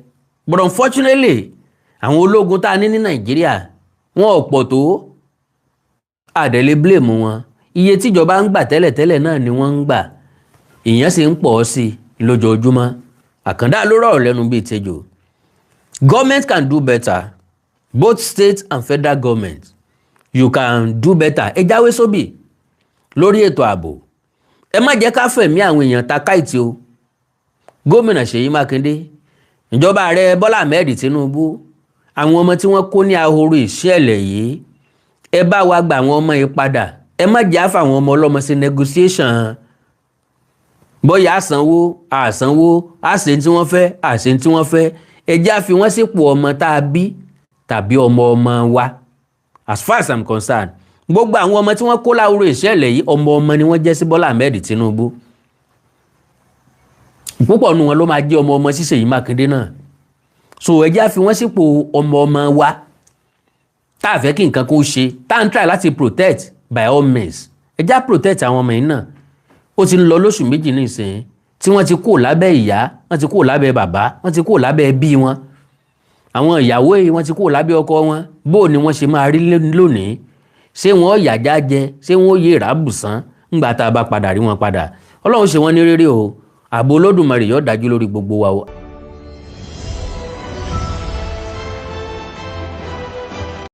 But unfortunately àwọn ológun tá a ní Nàìjíríà wọn ò pọ̀ tó. Àdẹ̀lé blame wọn. Iye tíjọba ń gbà tẹ́lẹ̀tẹ́lẹ̀ náà ni wọ́n ń gbà. Ìyẹn sì ń pọ̀ sí lójoojúmọ́. Àkàndá ló rọ̀ lẹ́nu bíi tejò. Government can do better. Both state and federal government. You can do better. Ẹ jáwé sóbì lórí ètò ààbò. Ẹ má jẹ́ ká fẹ̀mí àwọn èèyàn ta káìtì o. Gómìnà Ṣèyí Mákindé, ìjọba ààrẹ Bọ́lá Ahmed Tinubu, àwọn ọmọ tí wọ́n kó ní ahoro ìṣẹ̀lẹ̀ yìí, ẹ bá wa gba àwọn ọmọ yìí padà. Ẹ má jẹ́ àfà àwọn ọmọ ọlọ́mọ sí negotiation. Bóyá àsanwó, àsanwó, àṣẹ tí wọ́n fẹ́, àṣẹ tí wọ́n fẹ́. Ẹ jẹ́ àfi wọ́n sípò ọmọ tá a bí tàbí ọmọ ọmọ wa. As far as I'm concerned, gbogbo àwọn ọmọ tí wọ́n kó láhoro ìṣẹ̀lẹ̀ yìí ọmọ ọmọ ni wọ́n jẹ́ sí Bọ́lá Ahmed Tinubu. Púpọ̀ nù wọn ló máa jẹ́ ọmọ ọmọ sí Ṣèyí Mákindé náà. So ẹ jẹ́ àfi wọ́n sípò ọmọ ọmọ wa. Tá a fẹ́ kí nǹkan kó ṣe, tá a ń try láti protect by all means. Ẹ jẹ́ à protect àwọn ọmọ yìí náà. Ó ti ń lọ lóṣù méjì nísìnyí tí wọ́n ti kó lábẹ́ ìyá, wọ́n ti kó lábẹ́ bàbá, wọ́n ti kó lábẹ́ ẹbí wọn. Àwọn ìyàwó yìí wọ́n ti kó lábẹ́ ọkọ wọn. Bó ni wọ́n ṣe máa rí lónìí? Ṣé wọ́n yàjá jẹ? Ṣé wọ́n yé ìrábùsán ńgbà tá a bá padà rí wọn padà? Ọlọ́run ṣe wọ́n ní rere o. Ààbò Olódùmarè yóò dájú lórí gbogbo wa o.